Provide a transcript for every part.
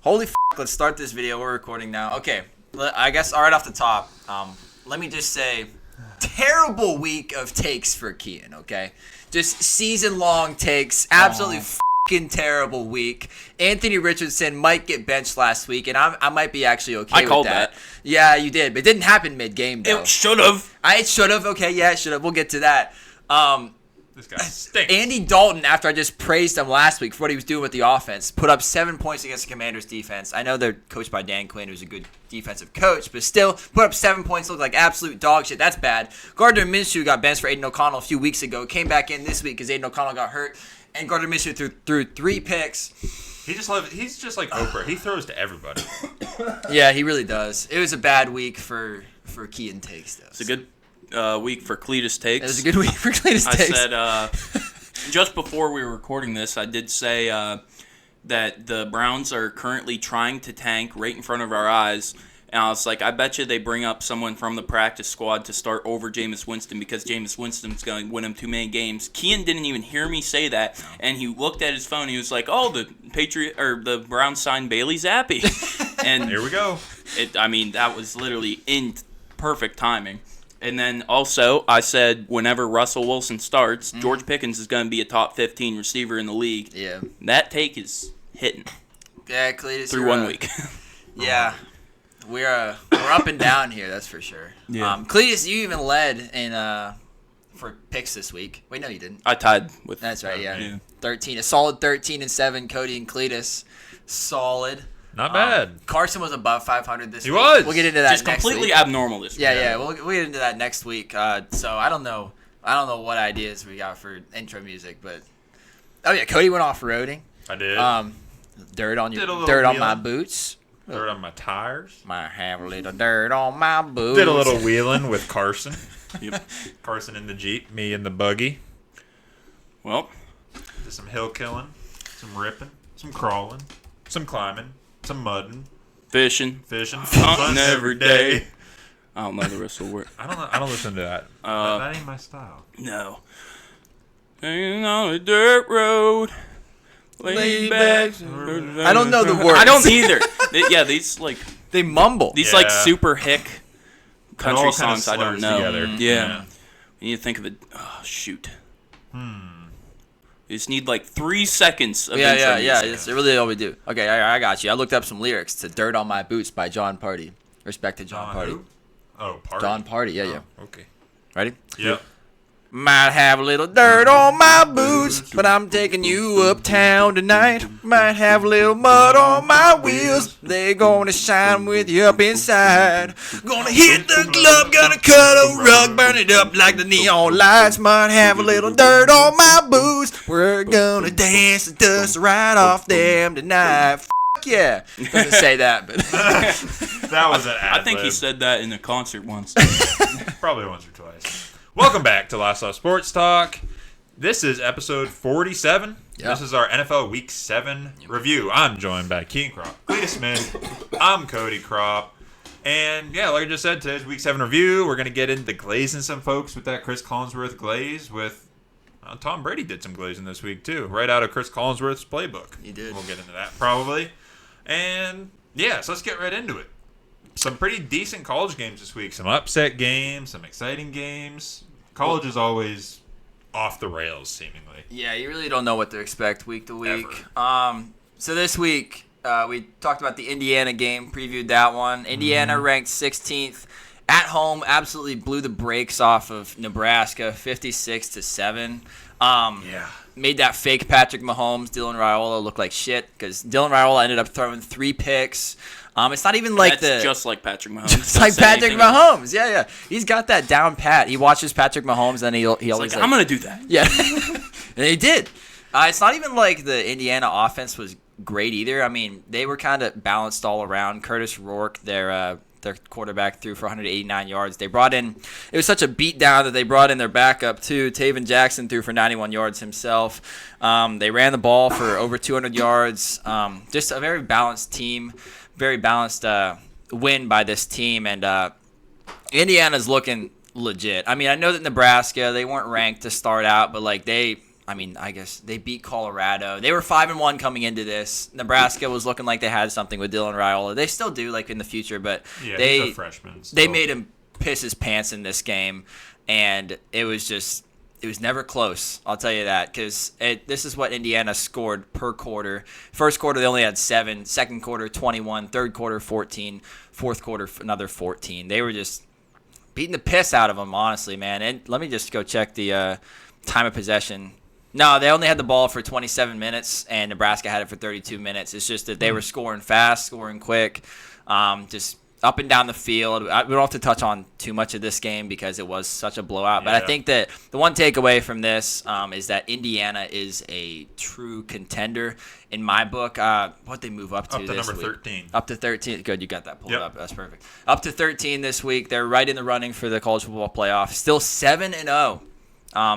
Holy f***, let's start this video. We're recording now. Okay, I guess right off the top, let me just say, terrible week of takes for Kian, okay? Just season-long takes, absolutely f***ing terrible week. Anthony Richardson might get benched last week, and I might be actually okay with that. I called that. Yeah, you did, but it didn't happen mid-game, though. It should have. It should have. Okay, yeah, it should have. We'll get to that. This guy stinks. Andy Dalton, after I just praised him last week for what he was doing with the offense, put up 7 points against the Commanders' defense. I know they're coached by Dan Quinn, who's a good defensive coach, but still, put up 7 points, looked like absolute dog shit. That's bad. Gardner Minshew got benched for Aiden O'Connell a few weeks ago, came back in this week because Aiden O'Connell got hurt, and Gardner Minshew threw 3 picks. He's just like Oprah. He throws to everybody. Yeah, he really does. It was a bad week for Keaton Takes, though. It's a good week for Cletus Takes. It was a good week for Cletus Takes. I said, just before we were recording this, I did say that the Browns are currently trying to tank right in front of our eyes. And I was like, I bet you they bring up someone from the practice squad to start over Jameis Winston because Jameis Winston's going to win him too many games. Kian didn't even hear me say that, and he looked at his phone. He was like, "Oh, the Browns signed Bailey Zappi," and Here we go. That was literally in perfect timing. And then also, I said whenever Russell Wilson starts, George Pickens is going to be a top 15 receiver in the league. Yeah. That take is hitting. Yeah, Cletus. Through 1 week. Yeah. We're up and down here, that's for sure. Yeah. Cletus, you even led in for picks this week. Wait, no, you didn't. I tied with. That's right, yeah. Yeah. 13, a solid 13-7. Cody and Cletus, solid. Not bad. Carson was above 500 this week. He was. We'll get into that Just next completely week. abnormal this week. Yeah. We'll get into that next week. So I don't know what ideas we got for intro music, but Cody went off roading. I did. Dirt on Did a little dirt on my wheeling. boots. Dirt on my tires. Might have a little dirt on my boots. Did a little wheeling with Carson. Yep. Carson in the Jeep, me in the buggy. Well, Did some hill killing, some ripping, some crawling, some climbing, some mudding, fishing. hunting every day. I don't know the rest of the word. I don't listen to that. That ain't my style. No. Hanging on a dirt road. Laid back. I don't know the words. I don't either. These They mumble. like super hick It country all kinda songs I don't slurs know. together. Yeah. You need to think of it. Oh, shoot. You just need like 3 seconds of intro music. It's really all we do. Okay, I got you. I looked up some lyrics to "Dirt on My Boots" by John Party. Respect to John Party. Who? Oh, Party. John Party, yeah. Okay. Ready? Yep. Might have a little dirt on my boots, but I'm taking you uptown tonight. Might have a little mud on my wheels, they're gonna shine with you up inside. Gonna hit the club, gonna cut a rug, burn it up like the neon lights. Might have a little dirt on my boots, we're gonna dance the dust right off them tonight. F*** yeah. Doesn't say that, but That was an ad I think he lib. said that in a concert once. Probably once or twice. Welcome back to Last Off Sports Talk. This is episode 47. Yeah. This is our NFL Week 7 review. I'm joined by Keaton Crop, Cletus Smith. I'm Cody Crop. And yeah, like I just said, today's Week 7 review. We're going to get into glazing some folks with that Chris Collinsworth glaze with... Tom Brady did some glazing this week too, right out of Chris Collinsworth's playbook. He did. We'll get into that probably. And yeah, so let's get right into it. Some pretty decent college games this week. Some upset games, some exciting games. College is always off the rails, seemingly. yeah, you really don't know what to expect week to week. Ever. So this week, we talked about the Indiana game, previewed that one. Indiana ranked 16th at home, absolutely blew the brakes off of Nebraska, 56-7. Made that fake Patrick Mahomes, Dylan Raiola look like shit because Dylan Raiola ended up throwing 3 picks. It's not even like That's just like Patrick Mahomes. Just like Patrick Mahomes. Yeah. He's got that down pat. He watches Patrick Mahomes and he always I'm going to do that. yeah. And he did. It's not even like the Indiana offense was great either. I mean, they were kind of balanced all around. Curtis Rourke, their quarterback, threw for 189 yards. They brought in – it was such a beatdown that they brought in their backup too. Taven Jackson threw for 91 yards himself. They ran the ball for over 200 yards. Just a very balanced team, very balanced win by this team. And Indiana's looking legit. I mean, I know that Nebraska, they weren't ranked to start out, but like they I mean, I guess they beat Colorado. They were 5-1 coming into this. Nebraska was looking like they had something with Dylan Raiola. They still do, like in the future, but Yeah, they he's a freshman. they made him piss his pants in this game, and it was never close. I'll tell you that, because this is what Indiana scored per quarter. First quarter, they only had 7. Second quarter, 21. Third quarter, 14. Fourth quarter, another 14. They were just beating the piss out of them, honestly, man. And let me just go check the time of possession. No, they only had the ball for 27 minutes, and Nebraska had it for 32 minutes. It's just that they were scoring fast, scoring quick, just up and down the field. We don't have to touch on too much of this game because it was such a blowout. But I think that the one takeaway from this is that Indiana is a true contender in my book. What they move up to this number week? 13. Up to 13. Good, you got that pulled up. That's perfect. Up to 13 this week. They're right in the running for the college football playoff. Still 7-0.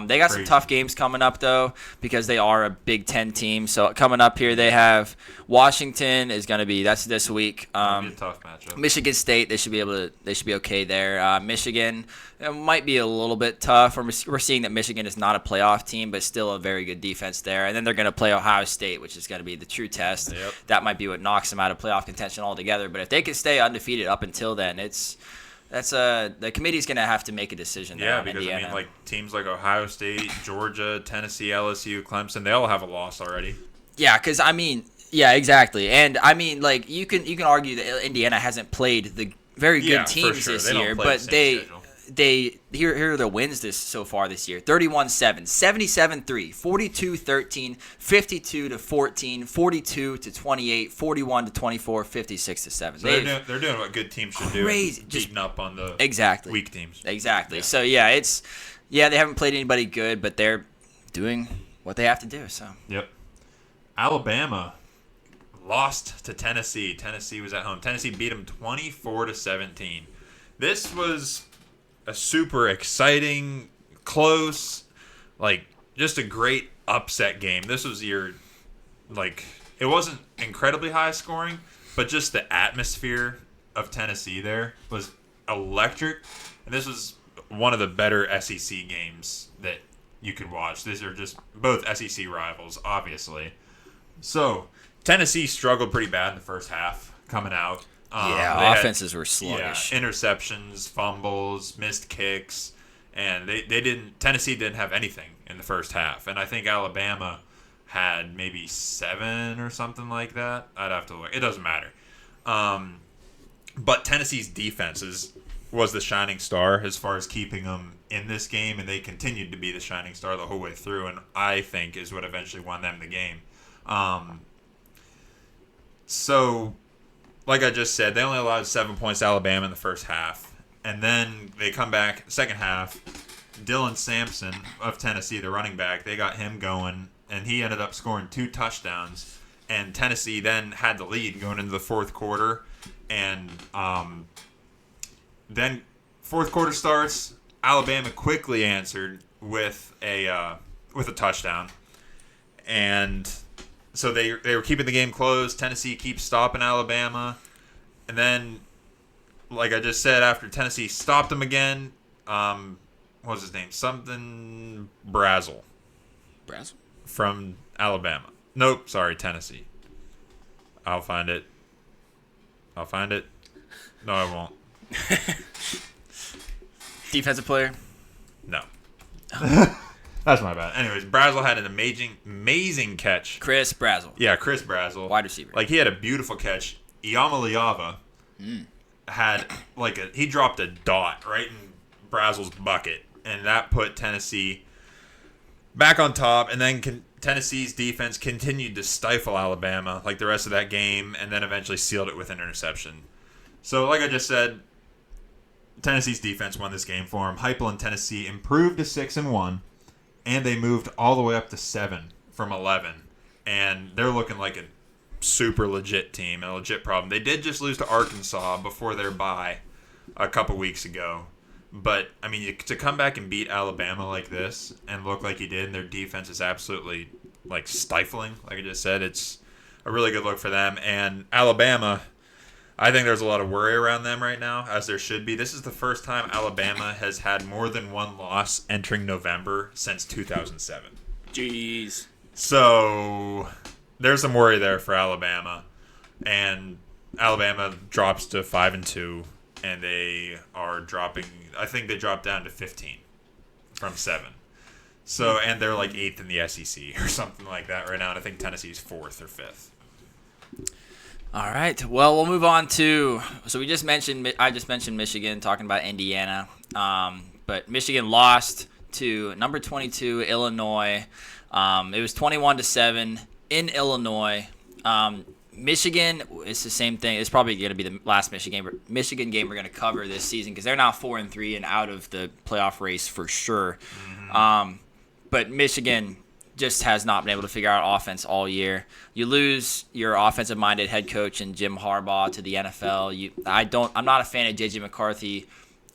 They got some tough games coming up, though, because they are a Big Ten team. So coming up here, they have Washington is going to be, that's this week. Be a tough matchup. Michigan State, they should be okay there. Michigan, it might be a little bit tough. We're seeing that Michigan is not a playoff team, but still a very good defense there. And then they're going to play Ohio State, which is going to be the true test. Yep. That might be what knocks them out of playoff contention altogether. But if they can stay undefeated up until then, the committee's going to have to make a decision there. Yeah, because Indiana. I mean, like teams like Ohio State, Georgia, Tennessee, LSU, Clemson, they all have a loss already. Yeah, because I mean, yeah, exactly, and I mean, like you can argue that Indiana hasn't played the very good teams sure. this They don't year, play but the same schedule. here are the wins so far this year: 31-7, 77-3, 42-13, 52-14, 42-28, 41-24, 56-7. So they're doing what good teams should do. Crazy. Beating up on the weak teams. Exactly. Yeah. So they haven't played anybody good, but they're doing what they have to do. So. Yep. Alabama lost to Tennessee. Tennessee was at home. Tennessee beat them 24-17. This was a super exciting, close, just a great upset game. This was it wasn't incredibly high scoring, but just the atmosphere of Tennessee there was electric. And this was one of the better SEC games that you could watch. These are just both SEC rivals, obviously. So, Tennessee struggled pretty bad in the first half coming out. Offenses were sluggish. Yeah, interceptions, fumbles, missed kicks, and Tennessee didn't have anything in the first half. And I think Alabama had maybe 7 or something like that. I'd have to look. It doesn't matter. But Tennessee's defense was the shining star as far as keeping them in this game, and they continued to be the shining star the whole way through, and I think is what eventually won them the game. So, like I just said, they only allowed 7 points to Alabama in the first half, and then they come back second half. Dylan Sampson of Tennessee, the running back, they got him going, and he ended up scoring 2 touchdowns, and Tennessee then had the lead going into the fourth quarter, and then fourth quarter starts. Alabama quickly answered with a touchdown, and so they were keeping the game close. Tennessee keeps stopping Alabama, and then, like I just said, after Tennessee stopped them again, what was his name? Something Brazel. Brazel? From Alabama. Nope, sorry, Tennessee. I'll find it. No, I won't. Defensive player? No. That's my bad. Anyways, Brazel had an amazing catch. Chris Brazel. Yeah, Chris Brazel. Wide receiver. He had a beautiful catch. Iyamaliava had he dropped a dot right in Brazel's bucket, and that put Tennessee back on top, and then Tennessee's defense continued to stifle Alabama the rest of that game, and then eventually sealed it with an interception. So, like I just said, Tennessee's defense won this game for them. Heupel and Tennessee improved to 6-1, and they moved all the way up to 7 from 11, and they're looking like a super legit team, a legit problem. They did just lose to Arkansas before their bye a couple weeks ago. But, I mean, to come back and beat Alabama like this and look like you did, and their defense is absolutely, stifling, like I just said, it's a really good look for them. And Alabama, I think there's a lot of worry around them right now, as there should be. This is the first time Alabama has had more than one loss entering November since 2007. Jeez. So there's some worry there for Alabama, and Alabama drops to 5-2, and they are dropping. I think they dropped down to 15 from 7. So and they're like 8th in the SEC or something like that right now. And I think Tennessee's 4th or 5th. All right. Well, we'll move on to. So I just mentioned Michigan, talking about Indiana. But Michigan lost to number 22 Illinois. It was 21-7 in Illinois. Michigan, it's the same thing. It's probably going to be the last Michigan game we're going to cover this season because they're now 4-3 and out of the playoff race for sure. Mm-hmm. But Michigan just has not been able to figure out offense all year. You lose your offensive-minded head coach and Jim Harbaugh to the NFL. I'm not a fan of J.J. McCarthy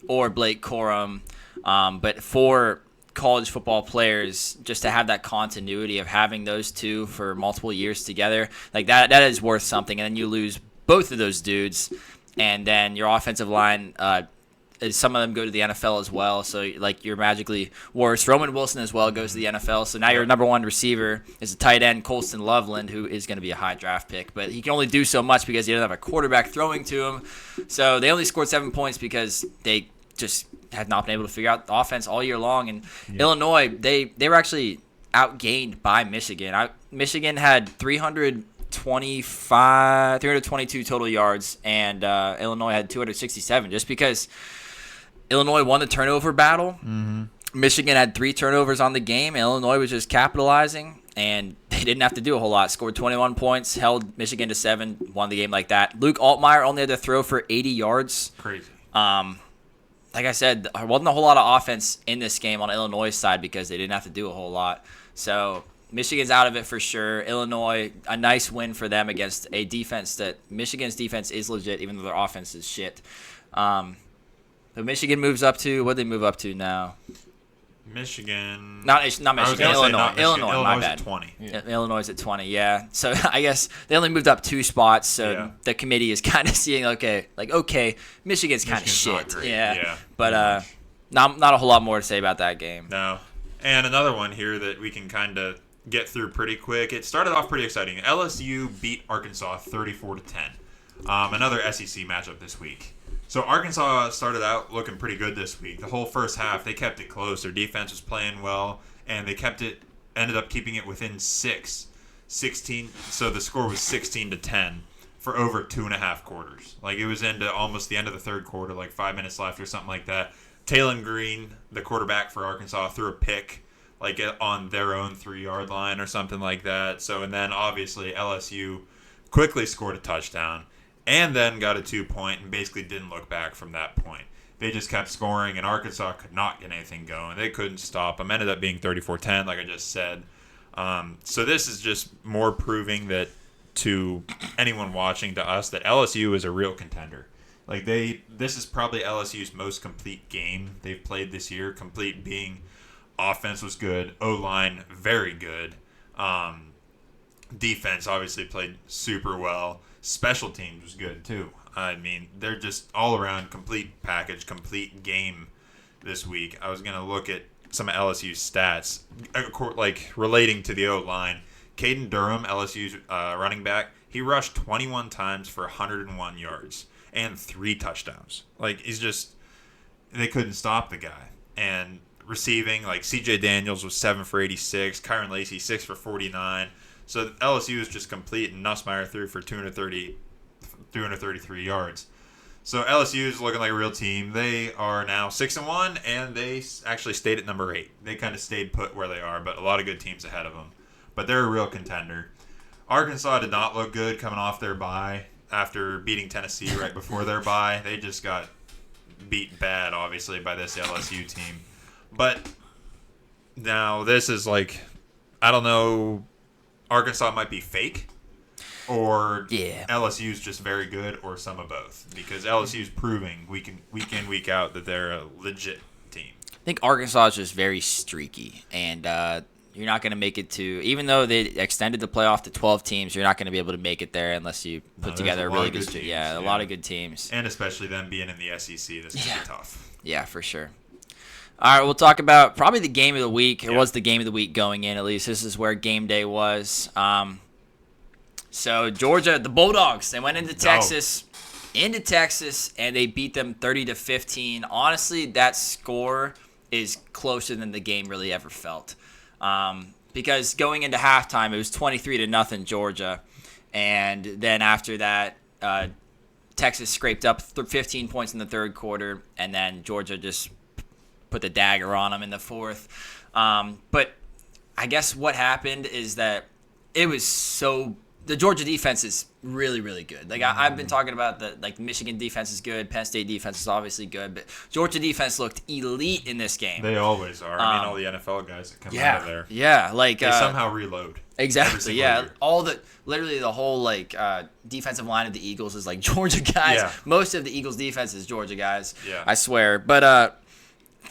or Blake Corum, but for college football players, just to have that continuity of having those two for multiple years together, like that is worth something. And then you lose both of those dudes, and then your offensive line, some of them go to the NFL as well, so like you're magically worse. Roman Wilson as well goes to the NFL, so now your number one receiver is a tight end, Colston Loveland, who is going to be a high draft pick, but he can only do so much because he doesn't have a quarterback throwing to him. So they only scored 7 points because they just have not been able to figure out the offense all year long. And Illinois, they were actually outgained by Michigan. Michigan had 322 total yards, and Illinois had 267, just because Illinois won the turnover battle. Mm-hmm. Michigan had 3 turnovers on the game. Illinois was just capitalizing, and they didn't have to do a whole lot. Scored 21 points, held Michigan to 7, won the game like that. Luke Altmaier only had to throw for 80 yards. Crazy. Like I said, there wasn't a whole lot of offense in this game on Illinois' side because they didn't have to do a whole lot. So Michigan's out of it for sure. Illinois, a nice win for them against a defense that Michigan's defense is legit, even though their offense is shit. But Michigan moves up to, what do they move up to now? Michigan. Not Michigan, Illinois. Illinois, my bad. At 20. Yeah. Illinois is at 20, yeah. So I guess they only moved up 2 spots, so the committee is kind of seeing, okay, Michigan's kind of shit. Yeah. But not a whole lot more to say about that game. No. And another one here that we can kind of get through pretty quick. It started off pretty exciting. LSU beat Arkansas 34-10. Another SEC matchup this week. So Arkansas started out looking pretty good this week. The whole first half, they kept it close. Their defense was playing well, and they ended up keeping it within 16. So the score was 16-10 for over 2.5 quarters. Like, it was into almost the end of the third quarter, like 5 minutes left or something like that. Taylon Green, the quarterback for Arkansas, threw a pick, like on their own 3-yard line or something like that. So, and then obviously LSU quickly scored a touchdown. And then got a 2-point and basically didn't look back from that point. They just kept scoring, and Arkansas could not get anything going. They couldn't stop them. Ended up being 34-10, like I just said. So this is just more proving that to anyone watching, to us, that LSU is a real contender. Like this is probably LSU's most complete game they've played this year. Complete being offense was good, O-line very good. Defense obviously played super well. Special teams was good too. I mean, they're just all around complete package, complete game this week. I was going to look at some of LSU's stats, like relating to the O-line. Caden Durham, LSU's running back, he rushed 21 times for 101 yards and 3 touchdowns. Like, they couldn't stop the guy. And receiving, like CJ Daniels was 7 for 86, Kyron Lacey 6 for 49. So LSU is just complete, and Nussmeier threw for 233 yards. So LSU is looking like a real team. They are now 6-1, and they actually stayed at number 8. They kind of stayed put where they are, but a lot of good teams ahead of them. But they're a real contender. Arkansas did not look good coming off their bye after beating Tennessee right before their bye. They just got beat bad, obviously, by this LSU team. But now this is like, I don't know, Arkansas might be fake, or LSU's just very good, or some of both. Because LSU's proving week in, week out that they're a legit team. I think Arkansas is just very streaky, and you're not going to make it to, even though they extended the playoff to 12 teams, you're not going to be able to make it there unless you put together a really good team. A lot of good teams. And especially them being in the SEC, this is going to be tough. Yeah, for sure. All right, we'll talk about probably the game of the week. It was the game of the week going in, at least. This is where game day was. So Georgia, the Bulldogs, they went into Texas, and they beat them 30-15. Honestly, that score is closer than the game really ever felt. Because going into halftime, it was 23-0 Georgia, and then after that, Texas scraped up 15 points in the third quarter, and then Georgia just put the dagger on them in the fourth. But I guess what happened is that it was the Georgia defense is really, really good. Like I've been talking about the Michigan defense is good, Penn State defense is obviously good, but Georgia defense looked elite in this game. They always are. I mean, all the NFL guys that come out of there. Yeah, they somehow reload. Exactly. Yeah, literally the whole defensive line of the Eagles is Georgia guys. Yeah. Most of the Eagles defense is Georgia guys. Yeah. I swear. But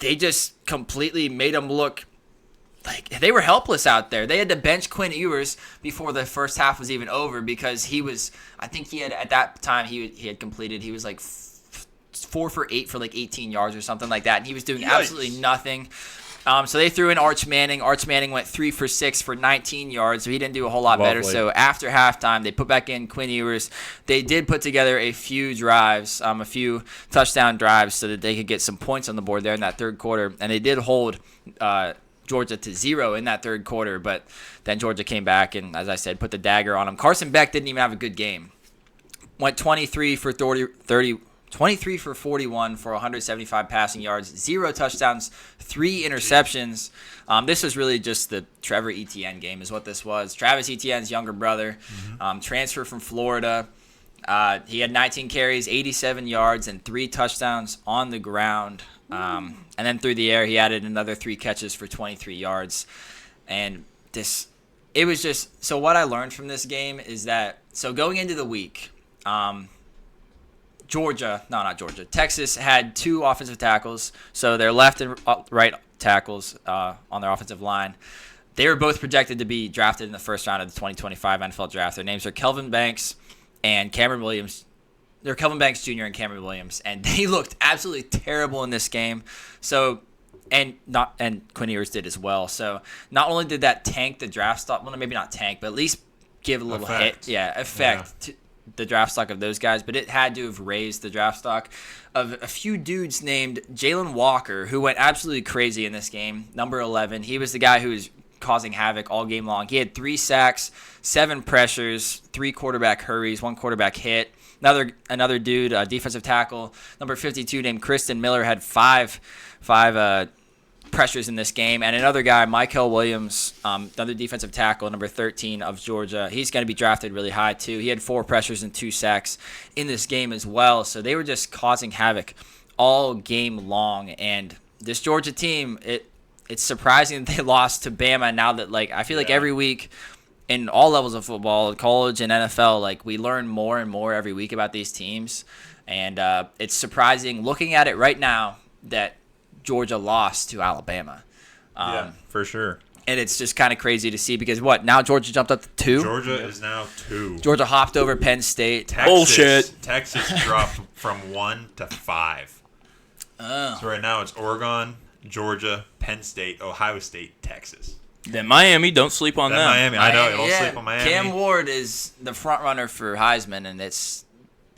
they just completely made them look like they were helpless out there. They had to bench Quinn Ewers before the first half was even over because I think he had, at that time, he had completed, he was 4 for 8 for 18 yards or something like that. And he was doing absolutely nothing. So they threw in Arch Manning. Arch Manning went 3 for 6 for 19 yards, so he didn't do a whole lot better. So after halftime, they put back in Quinn Ewers. They did put together a few drives, a few touchdown drives so that they could get some points on the board there in that third quarter. And they did hold Georgia to 0 in that third quarter, but then Georgia came back and, as I said, put the dagger on them. Carson Beck didn't even have a good game. Went 23 for 41 for 175 passing yards, 0 touchdowns, 3 interceptions. This was really just the Trevor Etienne game is what this was. Travis Etienne's younger brother, transfer from Florida. He had 19 carries, 87 yards, and 3 touchdowns on the ground. And then through the air, he added another 3 catches for 23 yards. And it was just, so what I learned from this game is that, so going into the week, Texas had 2 offensive tackles, so their left and right tackles on their offensive line. They were both projected to be drafted in the first round of the 2025 NFL Draft. Their names are Kelvin Banks and Cameron Williams. They're Kelvin Banks Jr. and Cameron Williams, and they looked absolutely terrible in this game. So, and Quinn Ewers did as well. So, not only did that tank the draft stock, well, maybe not tank, but at least give a little effect to the draft stock of those guys, but it had to have raised the draft stock of a few dudes named Jalen Walker, who went absolutely crazy in this game, number 11. He was the guy who was causing havoc all game long. He had 3 sacks, 7 pressures, 3 quarterback hurries, 1 quarterback hit. Another dude, defensive tackle, number 52, named Kristen Miller, had 5 pressures in this game. And another guy, Michael Williams, another defensive tackle, number 13 of Georgia. He's going to be drafted really high, too. He had 4 pressures and 2 sacks in this game as well. So they were just causing havoc all game long. And this Georgia team, it's surprising that they lost to Bama now that, I feel like every week in all levels of football, college and NFL, we learn more and more every week about these teams. And it's surprising looking at it right now that Georgia lost to Alabama. Yeah, for sure. And it's just kind of crazy to see because now Georgia jumped up to 2? Georgia is now 2. Georgia hopped over Penn State. Bullshit. Texas dropped from 1 to 5. Oh. So right now it's Oregon, Georgia, Penn State, Ohio State, Texas. Then Miami, don't sleep on them. Miami, I know, don't sleep on Miami. Cam Ward is the front runner for Heisman, and it's,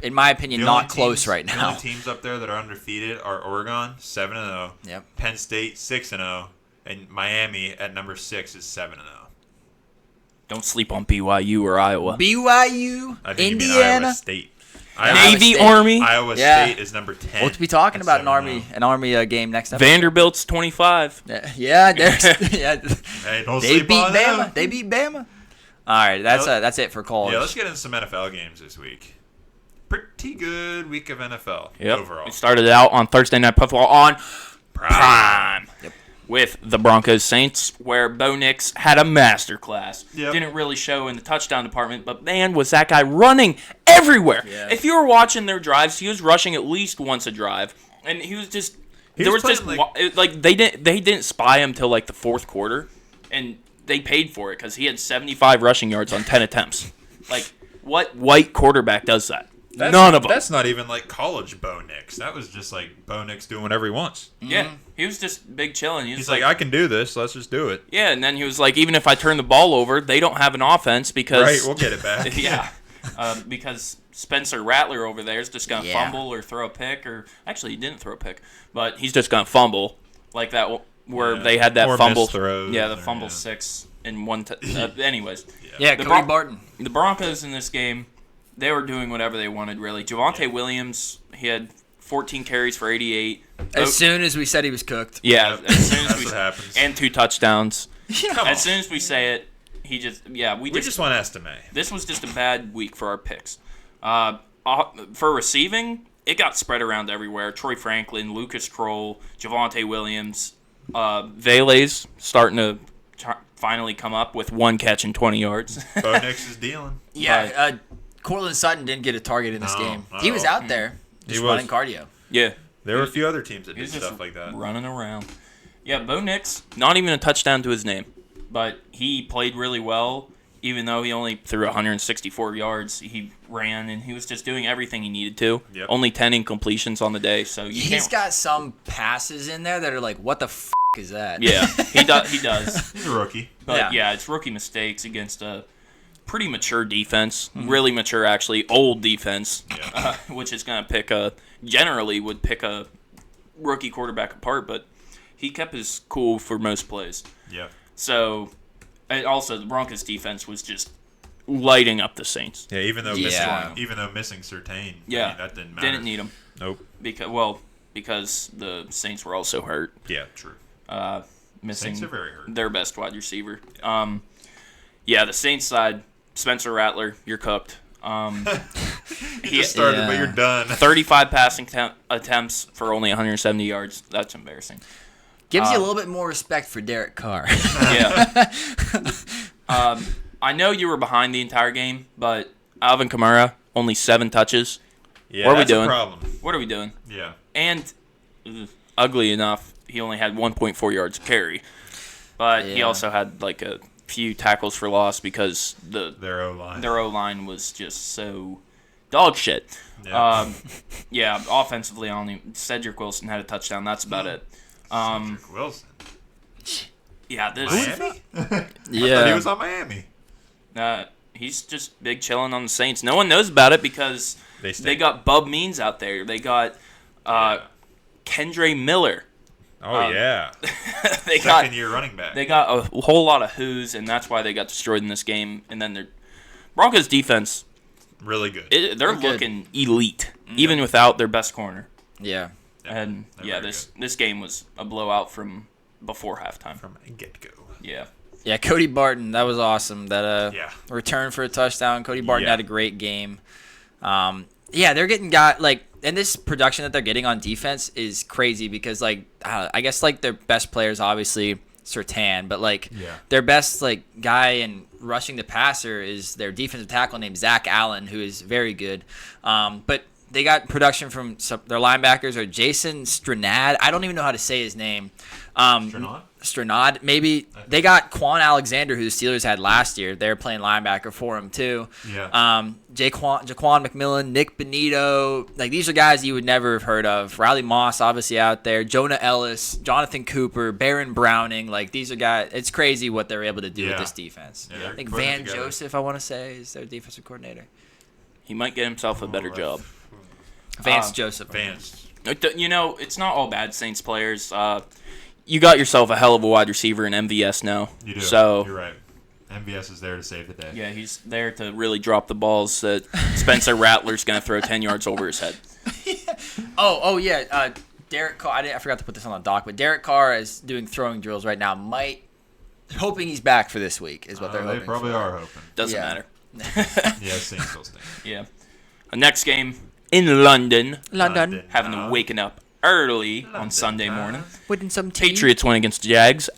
in my opinion, not close right now. The only teams up there that are undefeated are Oregon, 7-0. Yep. Penn State, 6-0. And Miami at number 6 is 7-0. Don't sleep on BYU or Iowa. BYU, I think Indiana, you mean Iowa State. Navy, State. Army. Iowa State is number 10. We'll be talking about an 7-0. Army game next episode. Vanderbilt's 25. Yeah, Hey, don't they sleep beat on Bama. them. They beat Bama. All right, that's it for college. Yeah, let's get into some NFL games this week. Pretty good week of NFL Yep. overall. We started out on Thursday Night Football on Prime. Yep. With the Broncos Saints, where Bo Nix had a masterclass. Yep. Didn't really show in the touchdown department, but man, was that guy running everywhere. Yeah. If you were watching their drives, he was rushing at least once a drive, and he was just they didn't spy him till the 4th quarter, and they paid for it because he had 75 rushing yards on 10 attempts. What white quarterback does that? None of them. That's not even like college Bo Nix. That was just like Bo Nix doing whatever he wants. Yeah, he was just big chilling. He's like, I can do this. Let's just do it. Yeah, and then he was like, even if I turn the ball over, they don't have an offense because... Right, we'll get it back. Yeah, because Spencer Rattler over there is just going to fumble or throw a pick. Or actually, he didn't throw a pick, but he's just going to fumble like that where they had that or fumble. Throws the fumble 6 in one... anyways. Yeah, Cody Barton. The Broncos in this game, they were doing whatever they wanted, really. Javonte Williams, he had 14 carries for 88. As soon as we said he was cooked. Yeah, as soon as That's what happens. And 2 touchdowns. Yeah. As soon as we say it, he just we just want to estimate. This was just a bad week for our picks. For receiving, it got spread around everywhere. Troy Franklin, Lucas Kroll, Javonte Williams, Vele's starting to finally come up with 1 catch and 20 yards. Bo Nix is dealing. Yeah, Cortland Sutton didn't get a target in this game. He was out there just running cardio. Yeah. There were a few other teams that did He's just stuff like that. running around. Yeah, Bo Nix, not even a touchdown to his name. But he played really well, even though he only threw 164 yards. He ran, and he was just doing everything he needed to. Yep. Only 10 incompletions on the day, so He's got some passes in there that are like, what the f*** is that? Yeah, he does. He's a rookie. But yeah, it's rookie mistakes against a pretty mature defense. Really mature, actually. Old defense, which is going to generally would pick a rookie quarterback apart, but he kept his cool for most plays. Yeah. So, and also the Broncos defense was just lighting up the Saints. Yeah, even though missing Surtain, Yeah, that didn't matter. Didn't need him. Nope. Because the Saints were also hurt. Yeah, true. Missing Saints are very hurt. their best wide receiver. The Saints side, Spencer Rattler, you're cooked. He just started, but you're done. 35 passing attempts for only 170 yards. That's embarrassing. Gives you a little bit more respect for Derek Carr. Yeah. I know you were behind the entire game, but Alvin Kamara, only 7 touches. Yeah, What are we that's doing? a problem. What are we doing? Yeah. And, ugly enough, he only had 1.4 yards carry. But he also had like a few tackles for loss because their O-line. Their O-line was just so dog shit. Yeah. Offensively, Cedric Wilson had a touchdown. That's about it. Cedric Wilson. Yeah, Miami? I thought he was on Miami. He's just big chilling on the Saints. No one knows about it because they got Bub Means out there. They got Kendre Miller. Oh, yeah. Second-year running back. They got a whole lot of who's, and that's why they got destroyed in this game. And then their Broncos defense, really good. They're looking elite, even without their best corner. Yeah. And this game was a blowout from before halftime. From get-go. Yeah. Yeah, Cody Barton, that was awesome. That return for a touchdown. Cody Barton had a great game. They're getting and this production that they're getting on defense is crazy because I guess their best players obviously Surtain, but their best guy in rushing the passer is their defensive tackle named Zach Allen, who is very good. But they got production from their linebackers are Jason Stranad. I don't even know how to say his name. Stranad, maybe. They got Quan Alexander, who the Steelers had last year. They're playing linebacker for him, too. Yeah. Jaquan McMillan, Nick Benito. These are guys you would never have heard of. Riley Moss, obviously, out there. Jonah Ellis, Jonathan Cooper, Baron Browning. These are guys. It's crazy what they're able to do with this defense. Yeah, Van Joseph, I want to say, is their defensive coordinator. He might get himself a better job. Vance Joseph. Vance. It's not all bad Saints players. You got yourself a hell of a wide receiver in MVS now. You do. So, you're right. MVS is there to save the day. Yeah, he's there to really drop the balls that Spencer Rattler's going to throw 10 yards over his head. Derek Carr, I forgot to put this on the doc, but Derek Carr is doing throwing drills right now. Hoping he's back for this week is what they're hoping. They probably are hoping. Doesn't matter. Saints will stay. Yeah. Next game in London. Having to waking up early on Sunday morning. Putting some tea. Patriots went against the Jags,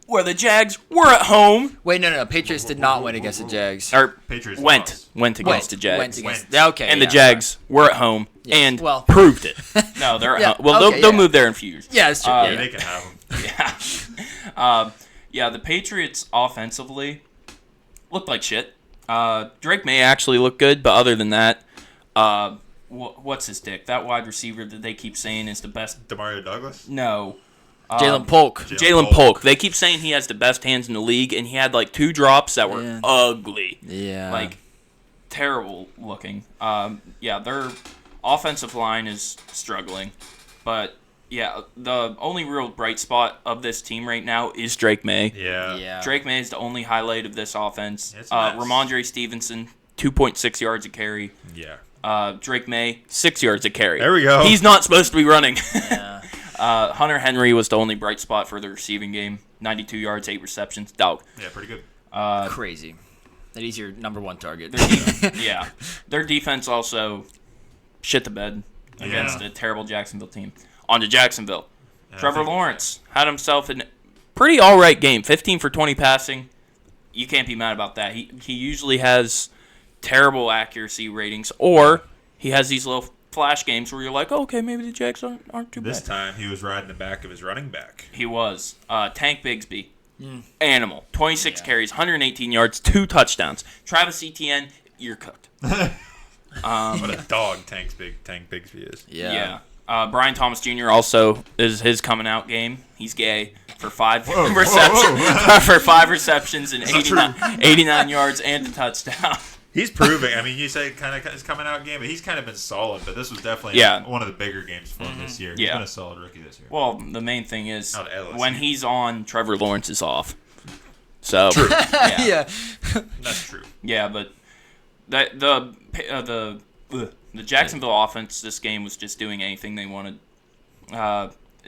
where the Jags were at home. Wait, no. Patriots did not win against the Jags. Or Patriots went against the Jags. Okay. And the Jags were at home and proved it. No, they're at home. Well, they'll move there in a few years. Yeah, that's true. They can them. have The Patriots offensively looked like shit. Drake May actually looked good, but other than that, what's his dick? That wide receiver that they keep saying is the best. Demario Douglas? No. Jalen Polk. Jalen Polk. They keep saying he has the best hands in the league, and he had like 2 drops that were ugly. Yeah. Like, terrible looking. Their offensive line is struggling. But, yeah, the only real bright spot of this team right now is Drake May. Yeah. Drake May is the only highlight of this offense. It's a mess. Ramondre Stevenson, 2.6 yards a carry. Yeah. Drake May, 6 yards a carry. There we go. He's not supposed to be running. Yeah. Hunter Henry was the only bright spot for the receiving game. 92 yards, 8 receptions. Dog. Yeah, pretty good. Crazy. That he's your number 1 target. Yeah. Their defense also shit the bed against a terrible Jacksonville team. On to Jacksonville. Trevor Lawrence had himself a pretty all-right game. 15 for 20 passing. You can't be mad about that. He usually has terrible accuracy ratings, or he has these little flash games where you're like, oh, okay, maybe the Jags aren't too bad. This time he was riding the back of his running back. He was. Tank Bigsby. Animal. 26 carries, 118 yards, 2 touchdowns. Travis Etienne, you're cooked. What a dog Tank Bigsby is. Yeah. Brian Thomas Jr. also is his coming out game. He's gay for 5 receptions. For 5 receptions and 89 yards and a touchdown. He's proving. I mean, you say kind of his coming out game, but he's kind of been solid. But this was definitely one of the bigger games for him this year. He's been a solid rookie this year. Well, the main thing is Out of LSU. when he's on, Trevor Lawrence is off. So True. Yeah. That's true. Yeah, but the Jacksonville offense this game was just doing anything they wanted.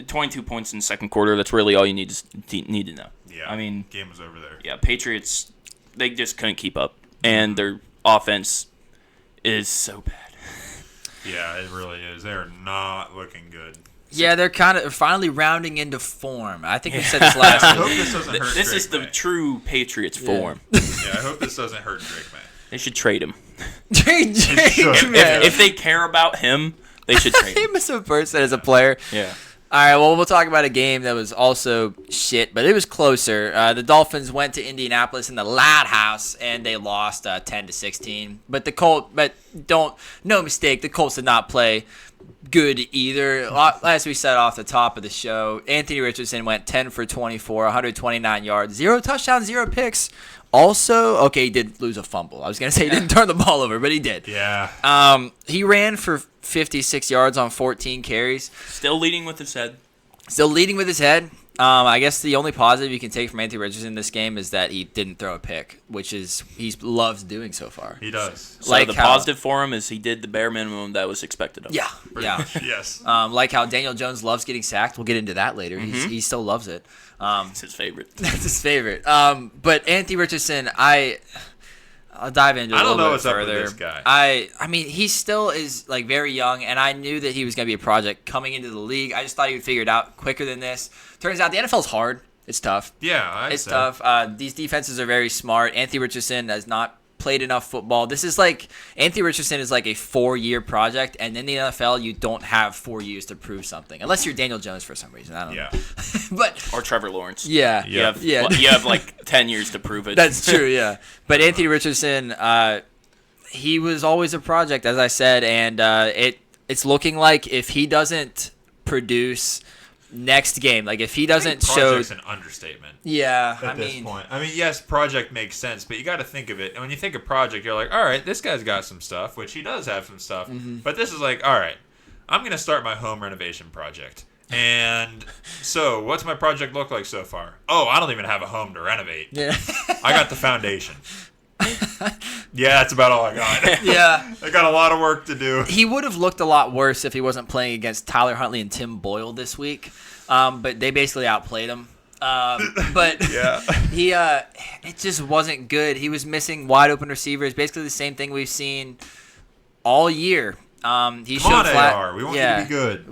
22 points in the second quarter. That's really all you need to know. Yeah. I mean, game was over there. Yeah, Patriots, they just couldn't keep up, and their offense is so bad. Yeah, it really is. They're not looking good. Yeah, they're kind of finally rounding into form. I think we said this last I week. hope this doesn't hurt This Drake is the May. true Patriots form. Yeah, I hope this doesn't hurt Drake May. They should trade him. Drake, should. man. If they care about him, they should trade him. Him as a person, as a player. Yeah. All right, well, we'll talk about a game that was also shit, but it was closer. The Dolphins went to Indianapolis in the Loud House, and they lost 10-16. But no mistake, the Colts did not play good either. As we said off the top of the show, Anthony Richardson went 10 for 24, 129 yards, 0 touchdowns, 0 picks. Also, okay, he did lose a fumble. I was going to say he didn't turn the ball over, but he did. Yeah. He ran for 56 yards on 14 carries. Still leading with his head. Still leading with his head. I guess the only positive you can take from Anthony Richardson in this game is that he didn't throw a pick, which is he loves doing so far. He does. So the positive for him is he did the bare minimum that was expected of him. Yeah. Yes. Like how Daniel Jones loves getting sacked. We'll get into that later. He still loves it. It's his favorite. That's his favorite. But Anthony Richardson, I'll dive into it a little bit what's further. up with this guy. I mean, he still is like very young, and I knew that he was going to be a project coming into the league. I just thought he would figure it out quicker than this. Turns out the NFL's hard. It's tough. Yeah, It's tough. These defenses are very smart. Anthony Richardson has not played enough football. This is like Anthony Richardson is like a 4-year project, and in the NFL, you don't have 4 years to prove something unless you're Daniel Jones for some reason. I don't know. But Or Trevor Lawrence. yeah, You have like 10 years to prove it. that's true. Yeah, but Anthony Richardson, he was always a project, as I said, and it's looking like if he doesn't produce next game, like if he doesn't show, project's an understatement. yeah, At this point, I mean, yes, project makes sense, but you got to think of it. And when you think of project, you're like, all right, this guy's got some stuff, which he does have some stuff. But this is like, all right, I'm gonna start my home renovation project. And so, what's my project look like so far? Oh, I don't even have a home to renovate. Yeah. I got the foundation. Yeah, that's about all I got. Yeah. I got a lot of work to do. He would have looked a lot worse if he wasn't playing against Tyler Huntley and Tim Boyle this week. But they basically outplayed him. But Yeah. it just wasn't good. He was missing wide open receivers. Basically the same thing we've seen all year. Wow. We want you to be good.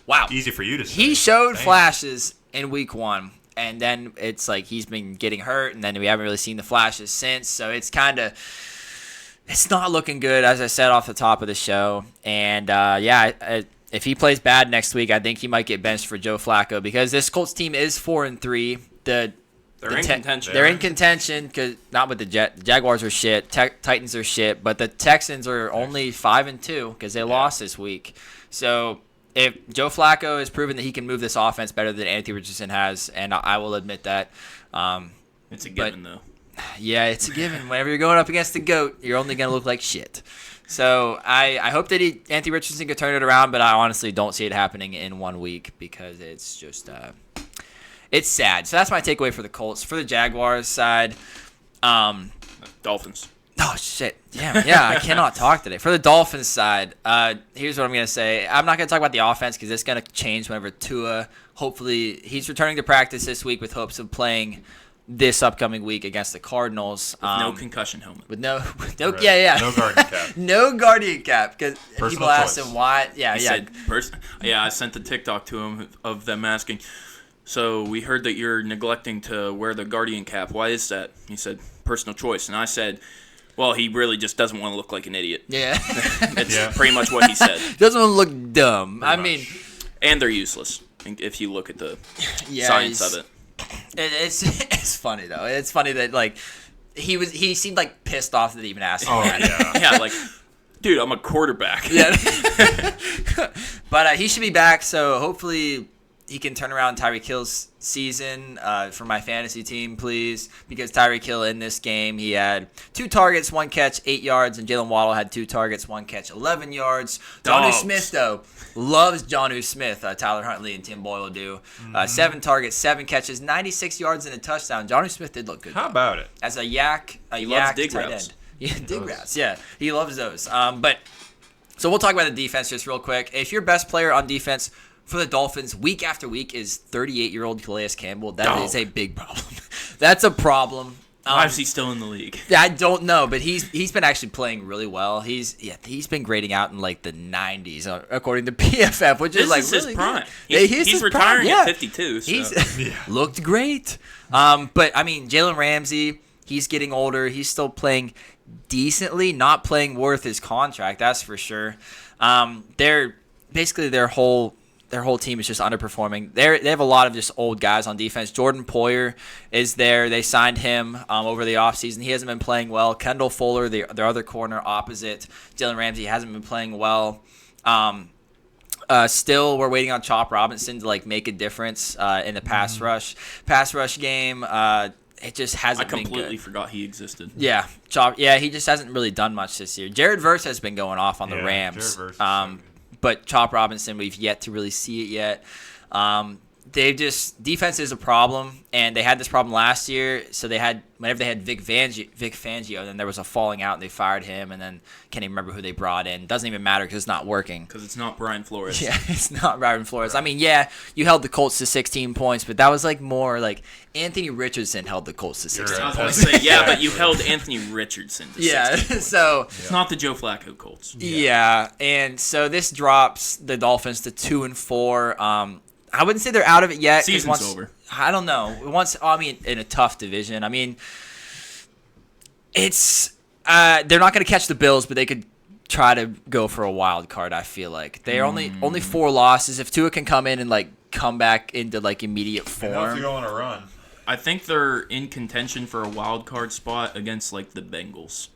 Wow. Easy for you to say. He showed Dang. flashes in week 1. And then it's like he's been getting hurt, and then we haven't really seen the flashes since. So it's not looking good, as I said off the top of the show. And, if he plays bad next week, I think he might get benched for Joe Flacco because this Colts team is 4-3. The They're in contention. They're in contention because not with the Jaguars are shit. Titans are shit, but the Texans are only 5-2 because they lost this week. So if Joe Flacco has proven that he can move this offense better than Anthony Richardson has, and I will admit that. It's a given, though. Yeah, it's a given. Whenever you're going up against the GOAT, you're only going to look like shit. So I hope that Anthony Richardson could turn it around, but I honestly don't see it happening in 1 week because it's just it's sad. So that's my takeaway for the Colts. For the Jaguars side, Dolphins. Oh, shit. Yeah, I cannot talk today. For the Dolphins side, here's what I'm going to say. I'm not going to talk about the offense because it's going to change whenever Tua, hopefully, he's returning to practice this week with hopes of playing this upcoming week against the Cardinals. With no concussion helmet. With no Right. yeah. No guardian cap. No guardian cap because Personal people asked choice. him why. Yeah, He yeah. said, I sent the TikTok to him of them asking, so we heard that you're neglecting to wear the guardian cap. Why is that? He said, personal choice. And I said, well, he really just doesn't want to look like an idiot. Yeah. That's pretty much what he said. Doesn't want to look dumb. Pretty I much. mean, And they're useless if you look at the yeah, science of it. It's funny though. It's funny that like he seemed like pissed off that they even asked him. Oh, that. yeah. Yeah, like, dude, I'm a quarterback. Yeah. But he should be back, so hopefully he can turn around Tyreek Hill's season for my fantasy team, please. Because Tyreek Hill in this game, he had 2 targets, 1 catch, 8 yards, and Jalen Waddle had 2 targets, 1 catch, 11 yards. Jonnu Dogs. Smith, though, loves Jonnu Smith. Tyler Huntley and Tim Boyle do. 7 targets, 7 catches, 96 yards, and a touchdown. Jonnu Smith did look good. How though. about it? As a yak loves dig tight routes. end. Yeah, dig routes. Yeah, he loves those. But so we'll talk about the defense just real quick. If your best player on defense for the Dolphins week after week is 38-year-old Calais Campbell, that is a big problem. That's a problem. Why is he still in the league? I don't know, but he's been actually playing really well. He's been grading out in like the 90s according to PFF, which is like This is really his prime. good. He's his retiring prime, at 52. So. He's looked great. But I mean, Jalen Ramsey, he's getting older. He's still playing decently, not playing worth his contract. That's for sure. They're basically their whole team is just underperforming. They have a lot of just old guys on defense. Jordan Poyer is there. They signed him over the offseason. He hasn't been playing well. Kendall Fuller, their other corner opposite Jalen Ramsey, hasn't been playing well. Still, we're waiting on Chop Robinson to like make a difference in the pass rush game. It just hasn't been good. I completely forgot he existed. Yeah, Chop. Yeah, he just hasn't really done much this year. Jared Verse has been going off on the Rams. Jared Verse is so good. But Chop Robinson, we've yet to really see it yet. Defense is a problem, and they had this problem last year. So whenever they had Vic Fangio, then there was a falling out, and they fired him, and then can't even remember who they brought in. Doesn't even matter because it's not working. Because it's not Brian Flores. Yeah, it's not Brian Flores. I mean, yeah, you held the Colts to 16 points, but that was like more like Anthony Richardson held the Colts to 16 I was points. going to say, but you held Anthony Richardson to 16 points. So It's not the Joe Flacco Colts. yeah, and so this drops the Dolphins to 2-4. I wouldn't say they're out of it yet. 'cause Season's over. I don't know. In a tough division. I mean, it's they're not going to catch the Bills, but they could try to go for a wild card. I feel like they're only 4 losses. If Tua can come in and like come back into like immediate Enough to form, go on a run. I think they're in contention for a wild card spot against like the Bengals.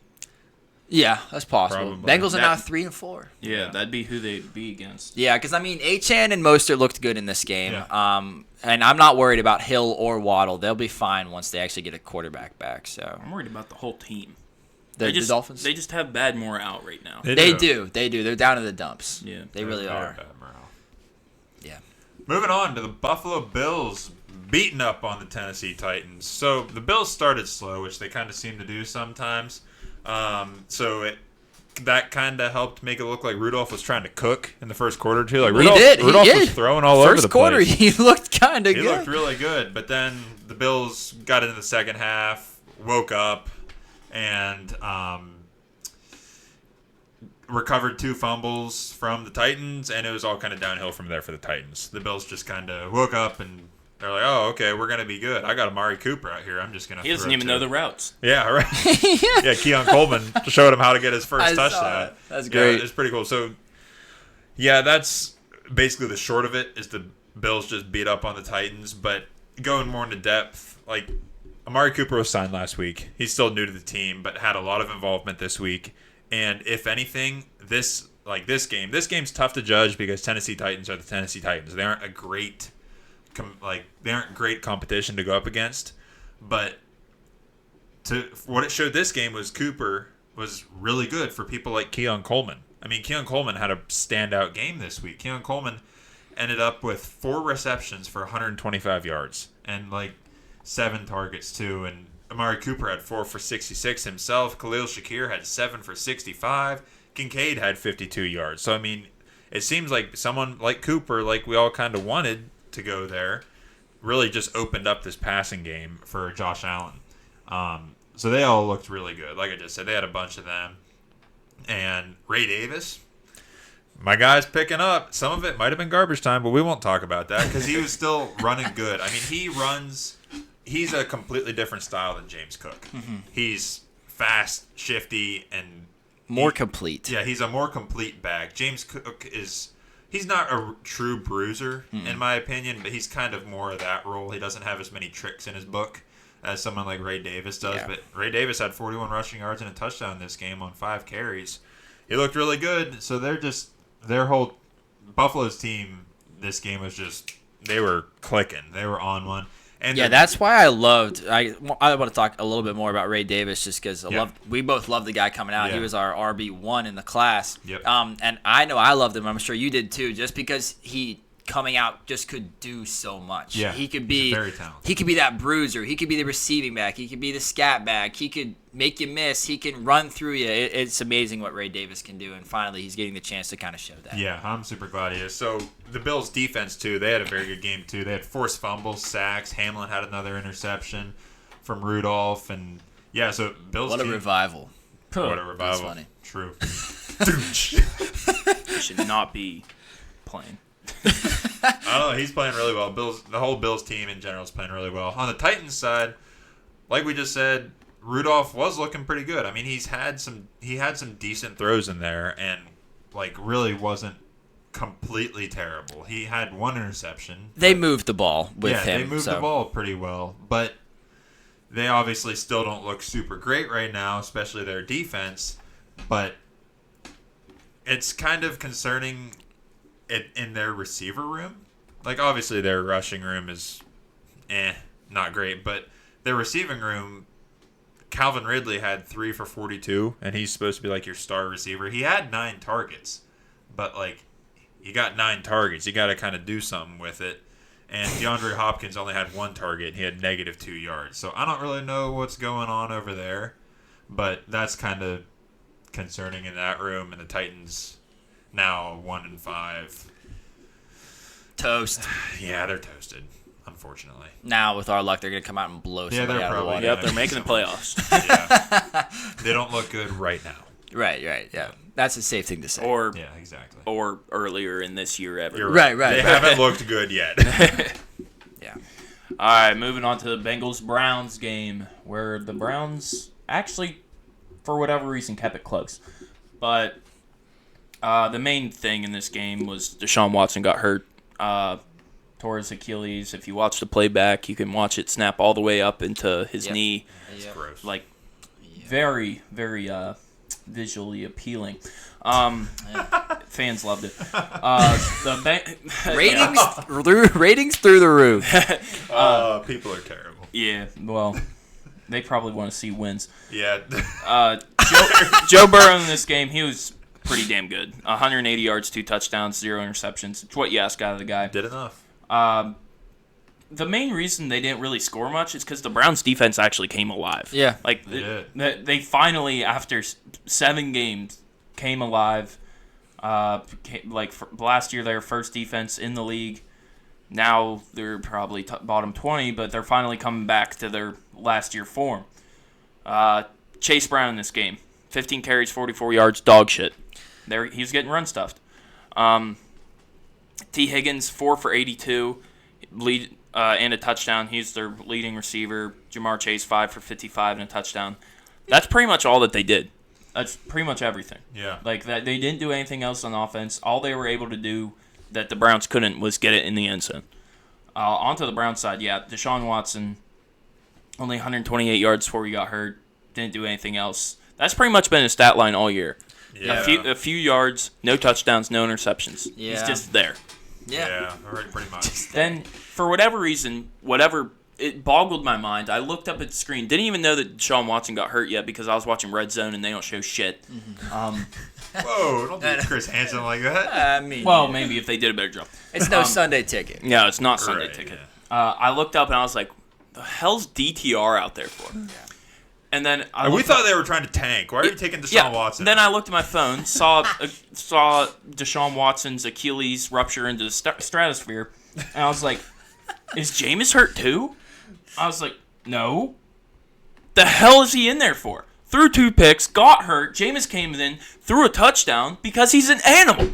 yeah, that's possible. Probably. Bengals are now 3-4. Yeah, that'd be who they'd be against. Yeah, because I mean, Achane and Mostert looked good in this game. Yeah. And I'm not worried about Hill or Waddle. They'll be fine once they actually get a quarterback back. So I'm worried about the whole team. the Dolphins, They just have bad morale right now. they do. They're down in the dumps. Yeah. they really Very are. bad morale. Yeah. Moving on to the Buffalo Bills beating up on the Tennessee Titans. So the Bills started slow, which they kind of seem to do sometimes. That kind of helped make it look like Rudolph was trying to cook in the first quarter too. Like Rudolph was throwing all over the First quarter, place. he looked kind of good. He looked really good, but then the Bills got into the second half, woke up, and recovered 2 fumbles from the Titans, and it was all kind of downhill from there for the Titans. The Bills just kind of woke up and they're like, "Oh, okay, we're gonna be good. I got Amari Cooper out here. I'm just gonna." He doesn't even know the routes. Yeah, right. Yeah, Keon Coleman showed him how to get his first I saw touchdown. that. That's great. Yeah, it's pretty cool. So, yeah, that's basically the short of it. Is the Bills just beat up on the Titans, but going more into depth, like Amari Cooper was signed last week. He's still new to the team, but had a lot of involvement this week. And if anything, this game's tough to judge because Tennessee Titans are the Tennessee Titans. They aren't a great competition to go up against. But what it showed this game was Cooper was really good for people like Keon Coleman. I mean, Keon Coleman had a standout game this week. Keon Coleman ended up with 4 receptions for 125 yards and 7 targets too. And Amari Cooper had 4 for 66 himself. Khalil Shakir had 7 for 65. Kincaid had 52 yards. So, I mean, it seems like someone like Cooper, like we all kind of wanted to go there, really just opened up this passing game for Josh Allen. So they all looked really good. Like I just said, they had a bunch of them. And Ray Davis, my guy's picking up. Some of it might have been garbage time, but we won't talk about that because he was still running good. I mean, he's a completely different style than James Cook. Mm-hmm. He's fast, shifty, and more complete. Yeah, he's a more complete back. James Cook he's not a true bruiser, in my opinion, but he's kind of more of that role. He doesn't have as many tricks in his book as someone like Ray Davis does. Yeah. But Ray Davis had 41 rushing yards and a touchdown this game on 5 carries. He looked really good. So their whole Buffalo's team this game was just, they were clicking. They were on one. And yeah, that's why I want to talk a little bit more about Ray Davis just because we both loved the guy coming out. Yeah. He was our RB1 in the class. Yep. And I know I loved him. I'm sure you did too, just because he coming out just could do so much. Yeah, he could be very talented. He could be that bruiser. He could be the receiving back. He could be the scat back. He could make you miss. He can run through you. It's amazing what Ray Davis can do, and finally he's getting the chance to kind of show that. Yeah, I'm super glad he is. So the Bills' defense too, they had a very good game too. They had forced fumbles, sacks. Hamlin had another interception from Rudolph, and yeah, so Bills' What a revival. What a revival. That's funny. True. He should not be playing. I don't know. He's playing really well. The whole Bills team in general is playing really well. On the Titans side, like we just said, Rudolph was looking pretty good. I mean, he had some decent throws in there, and really wasn't completely terrible. He had 1 interception. They moved the ball with him. Yeah, they moved the ball pretty well, but they obviously still don't look super great right now, especially their defense. But it's kind of concerning. In their receiver room, obviously their rushing room is not great, but their receiving room, Calvin Ridley had 3 for 42, and he's supposed to be your star receiver. He had 9 targets, but you got 9 targets, you got to kind of do something with it. And DeAndre Hopkins only had 1 target, and he had -2 yards. So I don't really know what's going on over there, but that's kind of concerning in that room. And the Titans now 1-5. Toast. Yeah, they're toasted, unfortunately. Now, with our luck, they're going to come out and blow somebody out of the water. Yep, they're making the playoffs. Yeah. They don't look good right now. Right, yeah. That's a safe thing to say. Yeah, exactly. Or earlier in this year ever. You're right. They haven't looked good yet. Yeah. All right, moving on to the Bengals-Browns game, where the Browns actually, for whatever reason, kept it close. But the main thing in this game was Deshaun Watson got hurt. Tore his Achilles. If you watch the playback, you can watch it snap all the way up into his knee. It's gross. Very, very visually appealing. Fans loved it. Ratings through the roof. People are terrible. Yeah, well, they probably want to see wins. Yeah. Joe Burrow in this game, he was pretty damn good. 180 yards, 2 touchdowns, 0 interceptions. It's what you ask out of the guy. Did enough. The main reason they didn't really score much is because the Browns' defense actually came alive. Yeah. They finally, after 7 games, came alive. Last year, their first defense in the league. Now they're probably bottom 20, but they're finally coming back to their last year form. Chase Brown in this game, 15 carries, 44 yards, dog shit. He was getting run stuffed. T. Higgins, 4 for 82, and a touchdown. He's their leading receiver. Jamar Chase, 5 for 55 and a touchdown. That's pretty much all that they did. That's pretty much everything. Yeah. That they didn't do anything else on offense. All they were able to do that the Browns couldn't was get it in the end zone. Onto the Browns side, yeah, Deshaun Watson Only 128 yards before he got hurt. Didn't do anything else. That's pretty much been his stat line all year. Yeah. A few yards, no touchdowns, no interceptions. Yeah. He's just there. Yeah. Pretty much. Then, for whatever reason, it boggled my mind. I looked up at the screen. Didn't even know that Deshaun Watson got hurt yet because I was watching Red Zone and they don't show shit. Whoa, don't do Chris Hansen like that. I mean, Well, maybe if they did a better job. it's no Sunday ticket. No, it's not Sunday Right, ticket. yeah. I looked up and I was like, the hell's DTR out there for? Yeah. And then We thought they were trying to tank. Why are you taking Deshaun Watson? Then I looked at my phone, saw Deshaun Watson's Achilles rupture into the stratosphere, and I was like, is Jameis hurt too? I was like, no. The hell is he in there for? Threw 2 picks, got hurt. Jameis came in, threw a touchdown because he's an animal.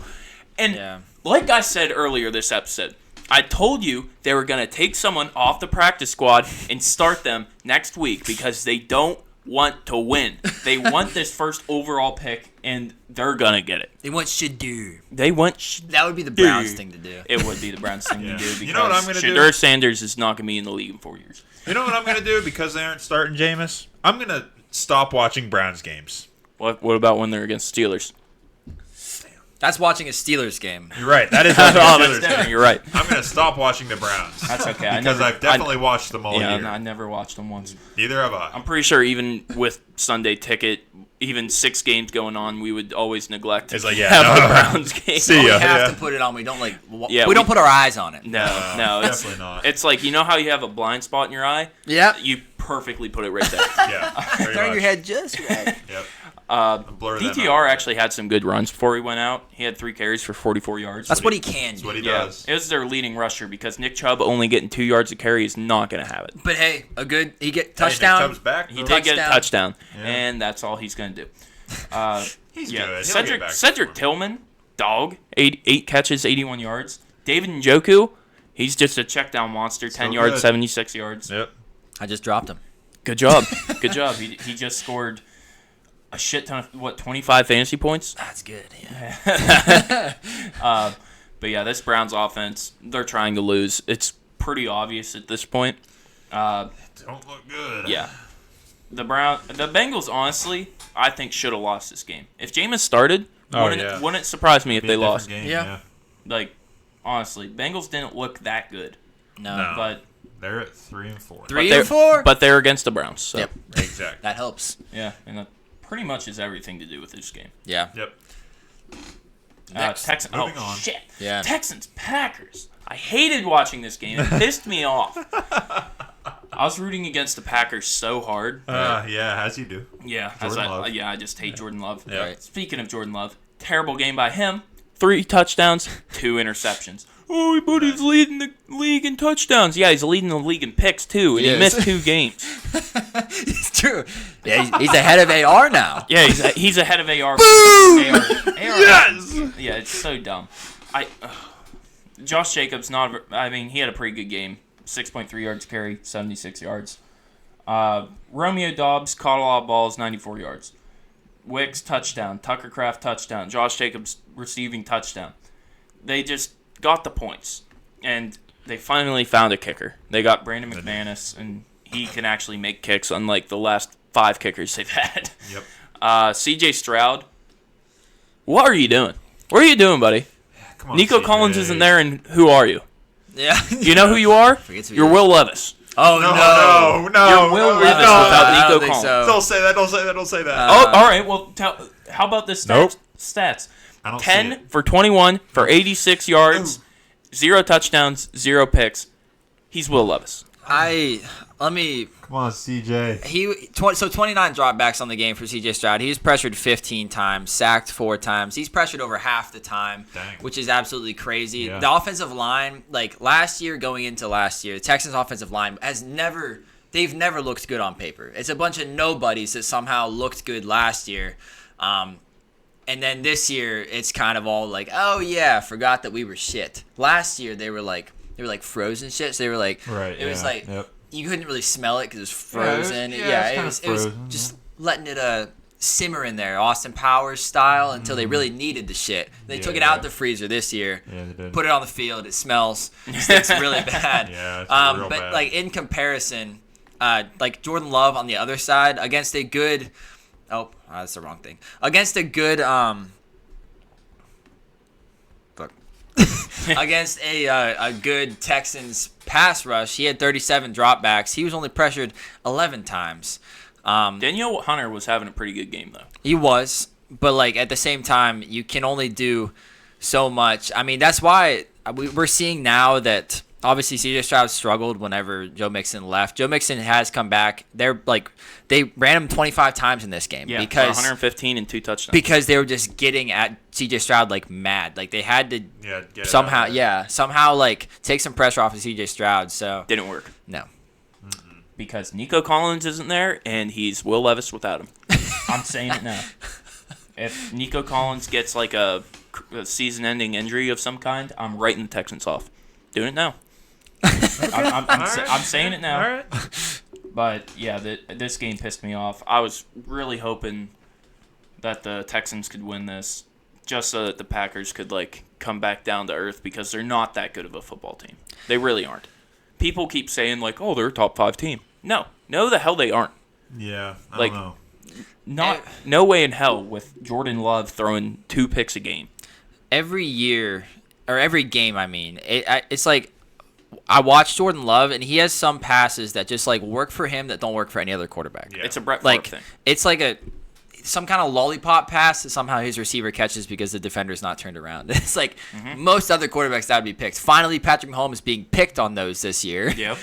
And like I said earlier this episode, I told you they were going to take someone off the practice squad and start them next week because they don't want to win. They want this first overall pick, and they're going to get it. They want Shadur. That would be the Browns thing to do. It would be the Browns thing to do because You know what I'm gonna do? Shadur Sanders is not going to be in the league in 4 years. You know what I'm going to do because they aren't starting Jameis? I'm going to stop watching Browns games. What about when they're against Steelers? That's watching a Steelers game. You're right. That is watching Oh, the that's Steelers different. game. You're right. I'm going to stop watching the Browns. That's okay. Because I've definitely watched them all year. I never watched them once. Neither have I. I'm pretty sure even with Sunday ticket, even 6 games going on, we would always neglect to It's like, have the Browns game. See We ya. have Yeah. to put it on. We don't Yeah, we don't put our eyes on it. No, it's definitely not. It's like, you know how you have a blind spot in your eye? Yeah. You perfectly put it right there. Yeah. pretty Turn your much. head just right. Yep. Blur that DTR out. actually had some good runs before he went out. He had 3 carries for 44 yards. That's what he can That's do. what he Yeah, does. it was their leading rusher because Nick Chubb only getting 2 yards a carry is not going to have it. But hey, he get Hey, touchdown. Nick Chubb's back. He though. did get a Touchdown. touchdown, Yeah. and that's all he's going to do. He's Yeah, good. He'll get back to Cedric form. Tillman, dog, 8 catches, 81 yards. David Njoku, he's just a check down monster, 10 yards, good. 76 yards. Yep. I just dropped him. Good job. Good job. He just scored a shit ton of, 25 fantasy points? That's good. Yeah. But yeah, this Browns offense, they're trying to lose. It's pretty obvious at this point. Don't look good. Yeah. The Bengals, honestly, I think should have lost this game. If Jameis started, wouldn't it surprise me if Be they a different lost? game, Yeah. Like, honestly, Bengals didn't look that good. No. But They're at 3 and 4. 3 they're- and 4. But they're against the Browns. So. Yep. Exactly. That helps. Yeah, and that pretty much has everything to do with this game. Yeah. Yep. Next. Moving on. Shit. Yeah. Texans, Packers. I hated watching this game. It pissed me off. I was rooting against the Packers so hard. Yeah, as you do. Yeah, Jordan Love. I just hate Jordan Love. Yeah. Right. Speaking of Jordan Love, terrible game by him. 3 touchdowns, 2 interceptions. Oh, but he's leading the league in touchdowns. Yeah, he's leading the league in picks too, and he Yes. missed 2 games. It's true. Yeah, he's ahead of AR now. Yeah, he's ahead of AR. Boom! AR. Yes! Yeah, it's so dumb. Josh Jacobs, he had a pretty good game. 6.3 yards carry, 76 yards. Romeo Dobbs caught a lot of balls, 94 yards. Wicks, touchdown. Tucker Kraft, touchdown. Josh Jacobs, receiving touchdown. They just got the points. And they finally found a kicker. They got Brandon McManus, and he can actually make kicks, unlike the last 5 kickers they've had. Yep. C.J. Stroud, what are you doing? What are you doing, buddy? Come on, Nico CJ. Collins isn't there, and who are you? Yeah. You know who you are? Forgets who You're he is. Will Levis. Oh No. You're Will Levis no. without I Nico don't think Collins. so. Don't say that. Don't say that. Don't say that. Oh, all right. Well, how about the stats? Nope. Stats. I don't see 10 it. for 21 for 86 yards, 0 touchdowns, 0 picks. He's Will Levis. Come on, CJ. So 29 dropbacks on the game for CJ Stroud. He was pressured 15 times, sacked 4 times. He's pressured over half the time, Dang. which is absolutely crazy. Yeah. The offensive line, like going into last year, the Texans offensive line they've never looked good on paper. It's a bunch of nobodies that somehow looked good last year. And then this year, it's kind of all like, oh yeah, forgot that we were shit. Last year, they were like frozen shit. So they were like, Right, it was yeah, like, yep. you couldn't really smell it because it was Yeah, it was- frozen. yeah, It it was was kinda frozen, just letting it simmer in there, Austin Powers style, until they really needed the shit. They took it Yeah. out the freezer this year, Yeah, they did. put it on the field. It smells, stinks really bad. Yeah, it's real but bad. like in comparison, like Jordan Love on the other side against a good. Oh, that's the wrong thing. Against a good against a good Texans pass rush, he had 37 dropbacks. He was only pressured 11 times. Danielle Hunter was having a pretty good game, though. He was, but like at the same time, you can only do so much. I mean, that's why we're seeing now that obviously C.J. Stroud struggled whenever Joe Mixon left. Joe Mixon has come back. They ran him 25 times in this game because 115 and 2 touchdowns. Because they were just getting at C.J. Stroud like mad. Like they had to somehow like take some pressure off of C.J. Stroud. So didn't work. No. Because Nico Collins isn't there, and he's Will Levis without him. I'm saying it now. If Nico Collins gets like a season-ending injury of some kind, I'm writing the Texans off. Doing it now. I'm saying it now. All right. But, yeah, this game pissed me off. I was really hoping that the Texans could win this just so that the Packers could, like, come back down to earth because they're not that good of a football team. They really aren't. People keep saying, like, oh, they're a top 5 team. No, the hell they aren't. Yeah, I like, don't know. No way in hell with Jordan Love throwing 2 picks a game. Every year, or every game, I mean, it's like I watch Jordan Love, and he has some passes that just like work for him that don't work for any other quarterback. Yeah. It's a Brett Favre thing. It's like some kind of lollipop pass that somehow his receiver catches because the defender's not turned around. It's like most other quarterbacks that would be picked. Finally, Patrick Mahomes is being picked on those this year. Yep.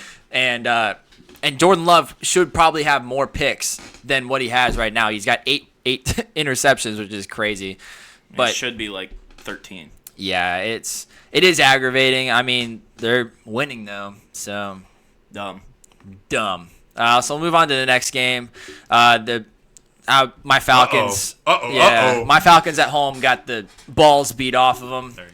And Jordan Love should probably have more picks than what he has right now. He's got eight interceptions, which is crazy. But it should be like 13. Yeah, it is aggravating. I mean, they're winning though, so Dumb. So we'll move on to the next game. My Falcons. My Falcons at home got the balls beat off of them. There you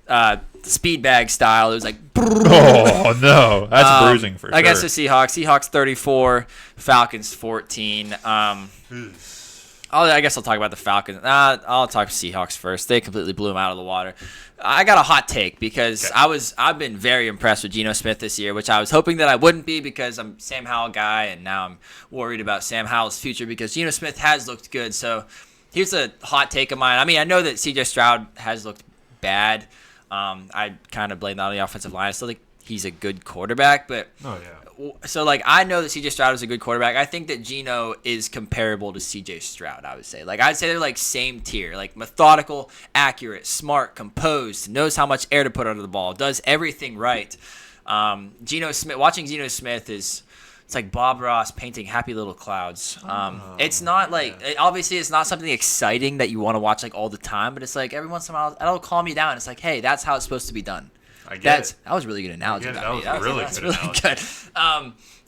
go. Speed bag style. It was like. Oh no, that's bruising for sure. Against the Seahawks. Seahawks 34, Falcons 14. I guess I'll talk about the Falcons. I'll talk Seahawks first. They completely blew them out of the water. I got a hot take because I've been very impressed with Geno Smith this year, which I was hoping that I wouldn't be because I'm a Sam Howell guy, and now I'm worried about Sam Howell's future because Geno Smith has looked good. So here's a hot take of mine. I mean, I know that C.J. Stroud has looked bad. I kind of blame that on the offensive line. I still think he's a good quarterback, but so like I know that C.J. Stroud is a good quarterback. I think that Geno is comparable to C.J. Stroud. I would say I'd say they're like same tier, like methodical, accurate, smart, composed, knows how much air to put under the ball, does everything right. Geno Smith, watching Geno Smith it's like Bob Ross painting happy little clouds. It's not like obviously it's not something exciting that you want to watch like all the time, but it's like every once in a while it'll calm you down. It's like, hey, that's how it's supposed to be done. That was a really good analogy. That was really good.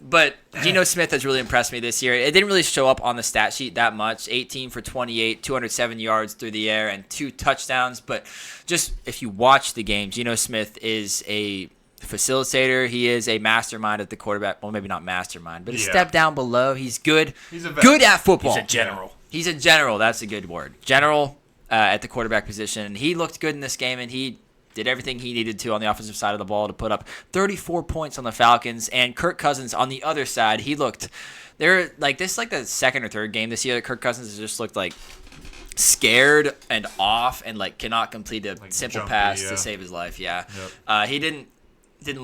But Geno Smith has really impressed me this year. It didn't really show up on the stat sheet that much. 18 for 28, 207 yards through the air, and 2 touchdowns. But just if you watch the game, Geno Smith is a facilitator. He is a mastermind at the quarterback. Well, maybe not mastermind, but a step down below. He's good. He's good at football. He's a general. He's a general. That's a good word. General at the quarterback position. He looked good in this game, and he did everything he needed to on the offensive side of the ball to put up 34 points on the Falcons. And Kirk Cousins on the other side, he looked – they're like this is like the second or third game this year that Kirk Cousins has just looked like scared and off and like cannot complete a simple pass to save his life. Yeah. Yep. He didn't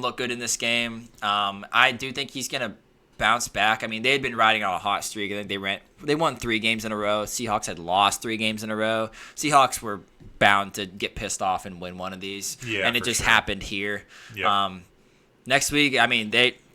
look good in this game. I do think he's going to bounce back. I mean, they had been riding on a hot streak. I think they won 3 games in a row. Seahawks had lost 3 games in a row. Seahawks were bound to get pissed off and win one of these. Yeah, and it just happened here. Yep. Next week, I mean,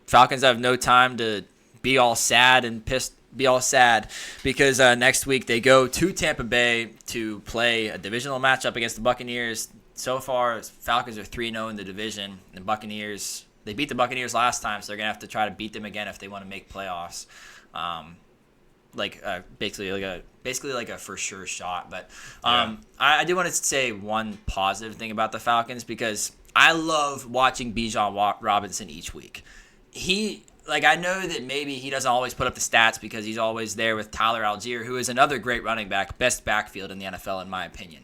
Falcons have no time to be all sad and pissed. Be all sad because next week they go to Tampa Bay to play a divisional matchup against the Buccaneers. So far, Falcons are 3-0 in the division, and Buccaneers. They beat the Buccaneers last time, so they're gonna have to try to beat them again if they want to make playoffs. Basically like a for sure shot. But I do want to say one positive thing about the Falcons because I love watching Bijan Robinson each week. I know that maybe he doesn't always put up the stats because he's always there with Tyler Algier, who is another great running back, best backfield in the NFL in my opinion.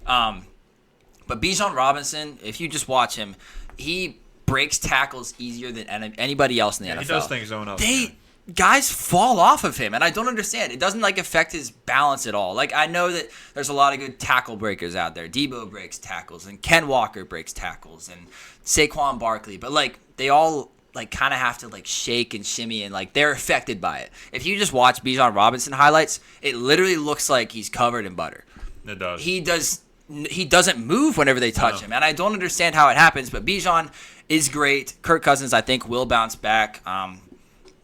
But Bijan Robinson, if you just watch him, he breaks tackles easier than anybody else in the NFL. He does things no one else guys fall off of him, and I don't understand. It doesn't affect his balance at all. I know that there's a lot of good tackle breakers out there. Debo breaks tackles, and Ken Walker breaks tackles, and Saquon Barkley. But they all kind of have to shake and shimmy, and they're affected by it. If you just watch Bijan Robinson highlights, it literally looks like he's covered in butter. It does. He doesn't move whenever they touch him, and I don't understand how it happens. But Bijan is great. Kirk Cousins, I think, will bounce back.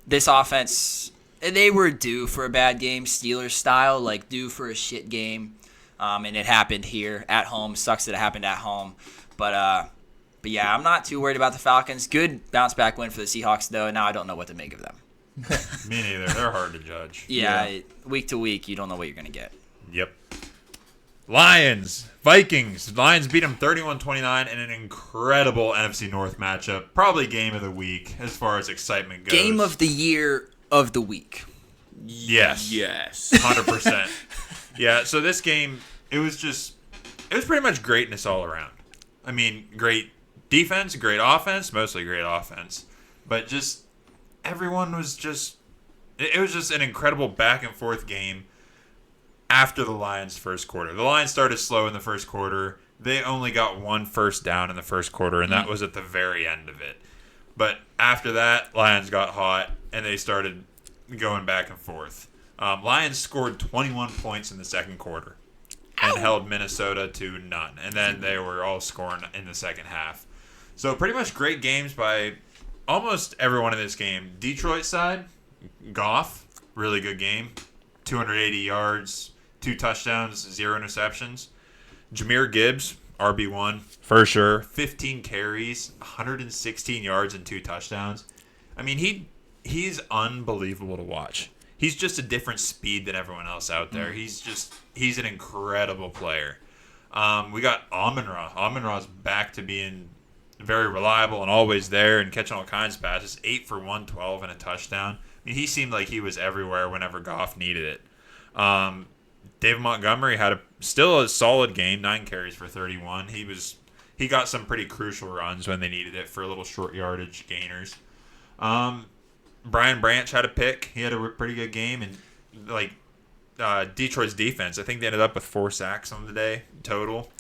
This offense, they were due for a bad game, Steelers style, due for a shit game, and it happened here at home. Sucks that it happened at home, but yeah, I'm not too worried about the Falcons. Good bounce back win for the Seahawks, though. Now I don't know what to make of them. Me neither. They're hard to judge. Yeah, week to week, you don't know what you're gonna get. Yep. Lions, Vikings. Lions beat them 31-29 in an incredible NFC North matchup. Probably game of the week as far as excitement goes. Game of the year of the week. Yes. 100%. Yeah, so this game, it was pretty much greatness all around. I mean, great defense, great offense, mostly great offense. But just everyone was it was just an incredible back and forth game. After the Lions' first quarter. The Lions started slow in the first quarter. They only got 1 first down in the first quarter, and that was at the very end of it. But after that, Lions got hot, and they started going back and forth. Lions scored 21 points in the second quarter and held Minnesota to none. And then they were all scoring in the second half. So pretty much great games by almost everyone in this game. Detroit side, Goff, really good game. 280 yards. 2 touchdowns, 0 interceptions. Jahmyr Gibbs, RB1, for sure. 15 carries, 116 yards, and 2 touchdowns. I mean, he's unbelievable to watch. He's just a different speed than everyone else out there. He's an incredible player. We got Amon-Ra. Amon-Ra's back to being very reliable and always there and catching all kinds of passes. 8 for 112 and a touchdown. I mean, he seemed like he was everywhere whenever Goff needed it. David Montgomery had still a solid game, 9 carries for 31. He got some pretty crucial runs when they needed it for little short yardage gainers. Brian Branch had a pick. He had a pretty good game, and Detroit's defense, I think they ended up with 4 sacks on the day total.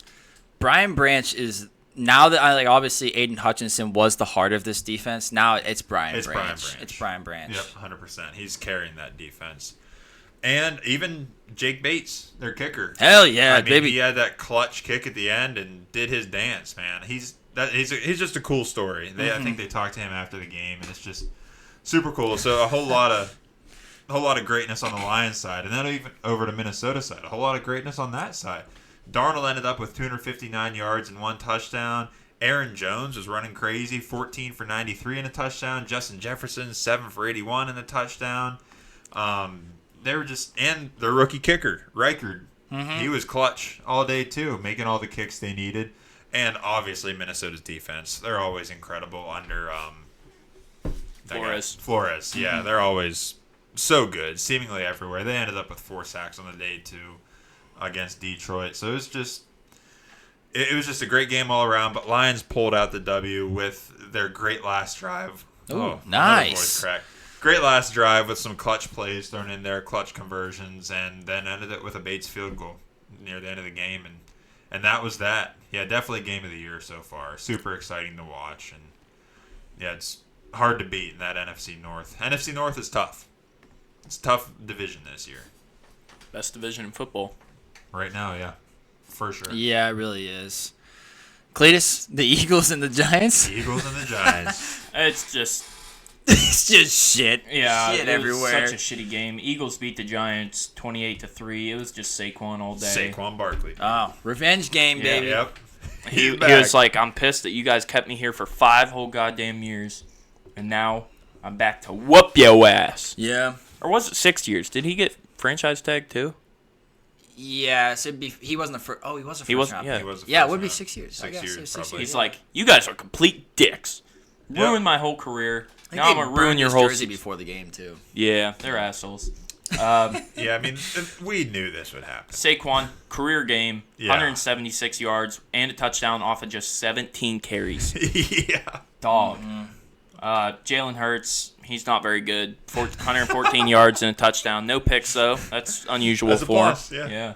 Brian Branch is now that obviously Aiden Hutchinson was the heart of this defense. Now it's Brian Branch. It's Brian Branch. Yep, 100%. He's carrying that defense. And even Jake Bates, their kicker. Hell yeah, baby. He had that clutch kick at the end and did his dance, man. He's just a cool story. I think they talked to him after the game, and it's just super cool. So a whole lot of greatness on the Lions side, and then even over to Minnesota side, a whole lot of greatness on that side. Darnold ended up with 259 yards and 1 touchdown. Aaron Jones was running crazy, 14 for 93 and a touchdown. Justin Jefferson, 7 for 81 and a touchdown. They were and their rookie kicker, Reichard. He was clutch all day too, making all the kicks they needed. And obviously Minnesota's defense. They're always incredible under Flores. Yeah, they're always so good, seemingly everywhere. They ended up with 4 sacks on the day too against Detroit. So it was just a great game all around. But Lions pulled out the W with their great last drive. Oh, nice. Voice crack. Great last drive with some clutch plays thrown in there, clutch conversions, and then ended it with a Bates field goal near the end of the game. And that was that. Yeah, definitely game of the year so far. Super exciting to watch. And yeah, it's hard to beat in that NFC North. NFC North is tough. It's a tough division this year. Best division in football. Right now, yeah. For sure. Yeah, it really is. Cletus, the Eagles and the Giants? The Eagles and the Giants. It's just shit. Yeah, shit it everywhere. was such a shitty game. Eagles beat the Giants 28-3. It was just Saquon all day. Saquon Barkley. Oh, revenge game, baby. Yep. He was like, I'm pissed that you guys kept me here for 5 whole goddamn years, and now I'm back to whoop your ass. Yeah. Or was it 6 years? Did he get franchise tag too? Yeah, so he wasn't the first. Oh, he was a first round. Yeah, He was the Yeah, it first would be round. 6 years. 6 years, probably. He's like, you guys are complete dicks. Yep. Ruined my whole career. I Now think I'm they gonna ruin burned your his whole jersey before the game too. Yeah, they're assholes. Yeah, I mean, we knew this would happen. Saquon, career game, Yeah. 176 yards and a touchdown off of just 17 carries. Yeah. Dog. Jalen Hurts, he's not very good. 114 yards and a touchdown. No picks, though. That's unusual That's a for him. plus, yeah. Yeah.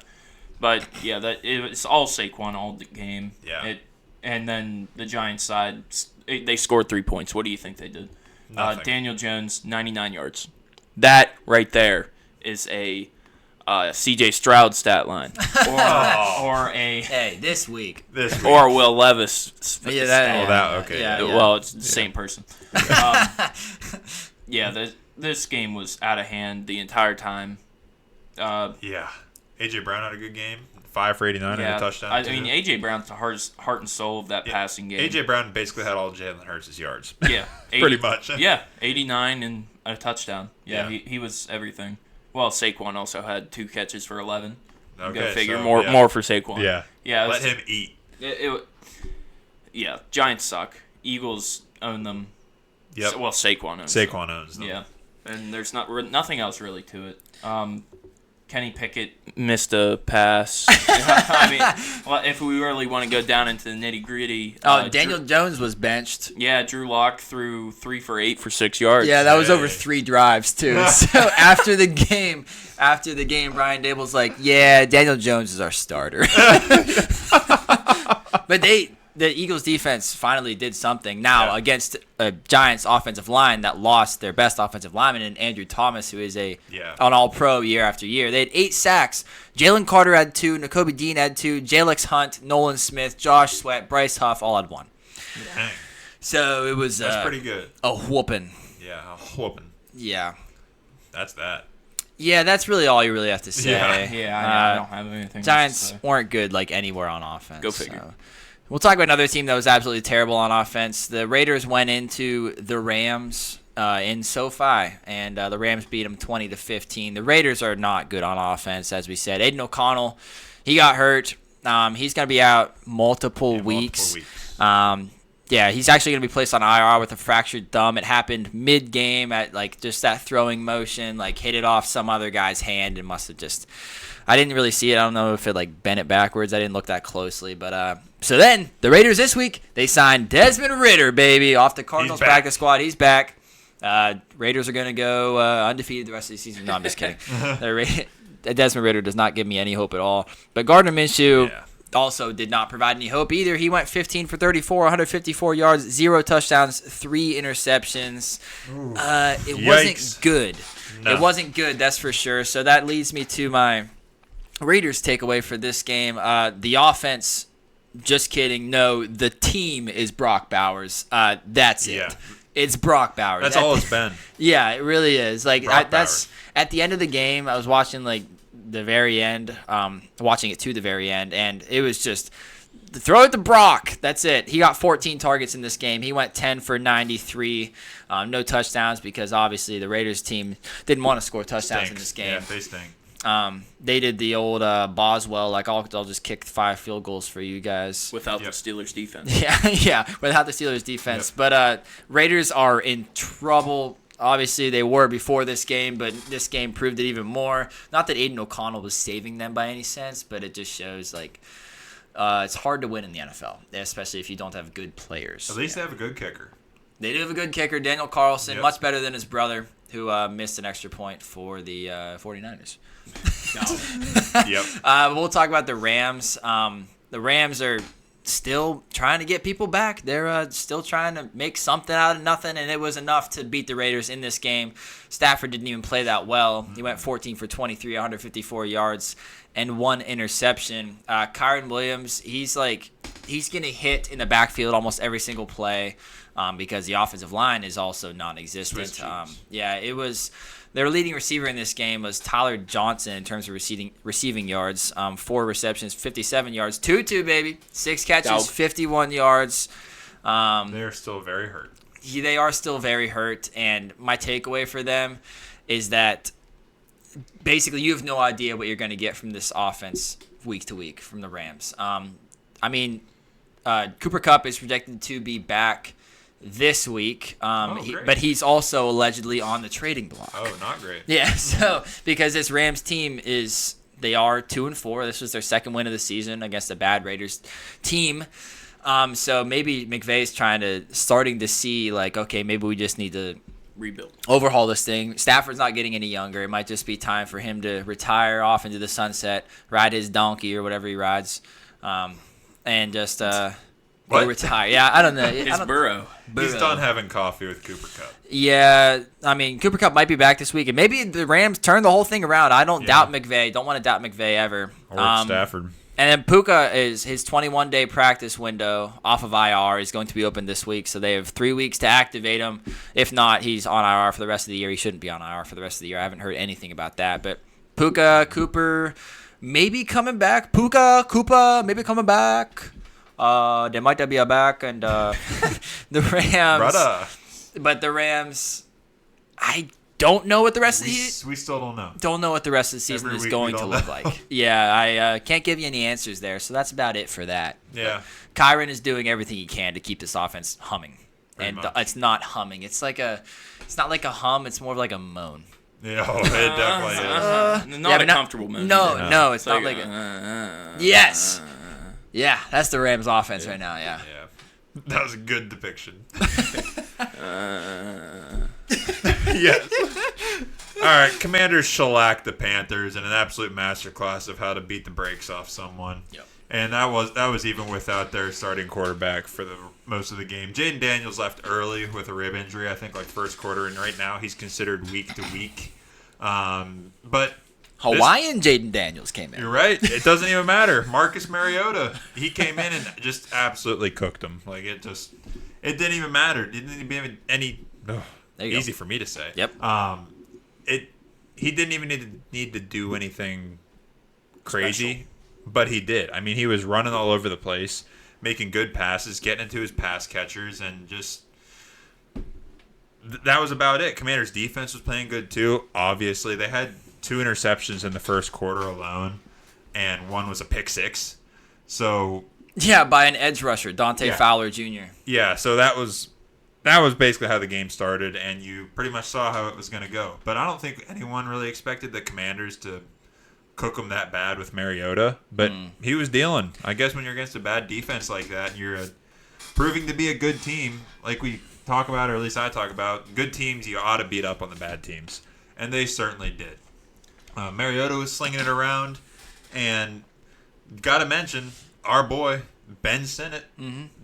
But, yeah, it's all Saquon all the game. Yeah. And then the Giants side, they scored 3 points. What do you think they did? Nothing. Daniel Jones, 99 yards. That right there is a C.J. Stroud stat line. Or a... Hey, this week. Or Will Levis. Yeah, stat. Okay. Yeah. Well, it's the same person. This game was out of hand the entire time. Yeah. A.J. Brown had a good game. 5 for 89 and a touchdown. I mean, A.J. Brown's the heart and soul of that passing game. A.J. Brown basically had all Jalen Hurts' yards. Yeah. Pretty much. Yeah, 89 and a touchdown. Yeah. He was everything. Well, Saquon also had 2 catches for 11. Okay, Go figure. so, more for Saquon. Yeah. Yeah. Let him eat. Yeah, Giants suck. Eagles own them. Yep. Well, Saquon owns them. Saquon owns them. Yeah, and there's nothing else really to it. Kenny Pickett missed a pass. I mean, well, if we really want to go down into the nitty gritty. Daniel Jones was benched. Yeah, Drew Lock threw 3 for 8 for 6 yards. Yeah, that was over 3 drives too. So after the game, Brian Dable's like, "Yeah, Daniel Jones is our starter." But the Eagles defense finally did something now against a Giants offensive line that lost their best offensive lineman in Andrew Thomas, who is an all-pro year after year. They had 8 sacks. Jalen Carter had 2. Nakobe Dean had 2. Jalex Hunt, Nolan Smith, Josh Sweat, Bryce Huff all had 1. Dang. So it was That's pretty good. a whooping. Yeah, a whooping. Yeah. That's that. Yeah, that's really all you really have to say. I don't have anything Giants else to say. weren't good like anywhere on offense. Go figure. So. We'll talk about another team that was absolutely terrible on offense. The Raiders went into the Rams in SoFi, and the Rams beat them 20-15. The Raiders are not good on offense, as we said. Aiden O'Connell, he got hurt. He's going to be out multiple weeks. He's actually going to be placed on IR with a fractured thumb. It happened mid-game at just that throwing motion, hit it off some other guy's hand and must have just. I didn't really see it. I don't know if it bent it backwards. I didn't look that closely, but so then the Raiders this week they signed Desmond Ridder, baby, off the Cardinals practice squad. He's back. Raiders are going to go undefeated the rest of the season. No, I'm just kidding. Desmond Ridder does not give me any hope at all. But Gardner Minshew also did not provide any hope either. He went 15 for 34, 154 yards, 0 touchdowns, 3 interceptions. It wasn't good. No. It wasn't good, that's for sure. So that leads me to my Raiders takeaway for this game. The offense, just kidding. No, the team is Brock Bowers. That's it. Yeah. It's Brock Bowers. That's all it's been. Yeah, it really is. That's at the end of the game. I was watching the very end, watching it to the very end, and it was just throw it to Brock. That's it. He got 14 targets in this game. He went 10 for 93. No touchdowns because obviously the Raiders team didn't want to score touchdowns in this game. Yeah, they stink. They did the old Boswell, I'll just kick 5 field goals for you guys. Without the Steelers defense. Yeah, without the Steelers defense. Yep. But Raiders are in trouble. Obviously, they were before this game, but this game proved it even more. Not that Aiden O'Connell was saving them by any sense, but it just shows it's hard to win in the NFL, especially if you don't have good players. At least they have a good kicker. They do have a good kicker, Daniel Carlson, much better than his brother, who missed an extra point for the 49ers. Yep. We'll talk about the Rams. The Rams are still trying to get people back. They're still trying to make something out of nothing, and it was enough to beat the Raiders in this game. Stafford didn't even play that well. He went 14 for 23, 154 yards, and 1 interception. Kyron Williams, he's getting hit in the backfield almost every single play because the offensive line is also non-existent. It was. Their leading receiver in this game was Tyler Johnson in terms of receiving yards. 4 receptions, 57 yards. Tutu, baby. 6 catches, 51 yards. They're still very hurt. They are still very hurt. And my takeaway for them is that basically you have no idea what you're going to get from this offense week to week from the Rams. Cooper Kupp is projected to be back this week, but he's also allegedly on the trading block. Oh, not great. Yeah, so because this Rams team they are 2-4. This was their second win of the season against a bad Raiders team. So maybe McVay's starting to see like, okay, maybe we just need to Rebuild. overhaul this thing. Stafford's not getting any younger. It might just be time for him to retire off into the sunset, ride his donkey or whatever he rides, and just go retire. Yeah, I don't know. His burrow. He's done having coffee with Cooper Kupp. Yeah, I mean, Cooper Kupp might be back this week, and maybe the Rams turn the whole thing around. I don't doubt McVay. Don't want to doubt McVay ever. Or Stafford. And then Puka is his 21-day practice window off of IR is going to be open this week, so they have 3 weeks to activate him. If not, he's on IR for the rest of the year. He shouldn't be on IR for the rest of the year. I haven't heard anything about that. But Puka, Cooper, maybe coming back. Koopa, maybe coming back. They might be back, and the Rams. Brother. But the Rams, I don't know what the rest of the season. We still don't know. Don't know what the rest of the season is going to look like. Yeah, I can't give you any answers there. So that's about it for that. Yeah. But Kyron is doing everything he can to keep this offense humming, Pretty and much. it's not humming. It's not like a hum. It's more of like a moan. Yeah, it definitely is. Not a comfortable moon. No, it's not like yes. Yeah, that's the Rams offense right now. Yeah. Yeah. That was a good depiction. Yes. All right, Commanders shellacked the Panthers in an absolute masterclass of how to beat the brakes off someone. Yep. And that was even without their starting quarterback for the most of the game. Jaden Daniels left early with a rib injury, I think like first quarter, and right now he's considered week to week. But Hawaiian Jaden Daniels came in. you're right. It doesn't even matter. Marcus Mariota, he came in and just absolutely cooked him. Like it didn't even matter. It didn't even have any. There you Easy go. for me to say. Yep. He didn't even need to do anything crazy, but he did. I mean, he was running all over the place, making good passes, getting into his pass catchers, and just that was about it. Commanders' defense was playing good too. Obviously, they had 2 interceptions in the first quarter alone, and one was a pick six. So Yeah, by an edge rusher, Dante Fowler Jr. yeah, so that was basically how the game started, and you pretty much saw how it was going to go. But I don't think anyone really expected the Commanders to cook them that bad with Mariota. But he was dealing. I guess when you're against a bad defense like that, and you're proving to be a good team, like we talk about, or at least I talk about, good teams you ought to beat up on the bad teams. And they certainly did. Mariota was slinging it around, and got to mention our boy, Ben Sinnott,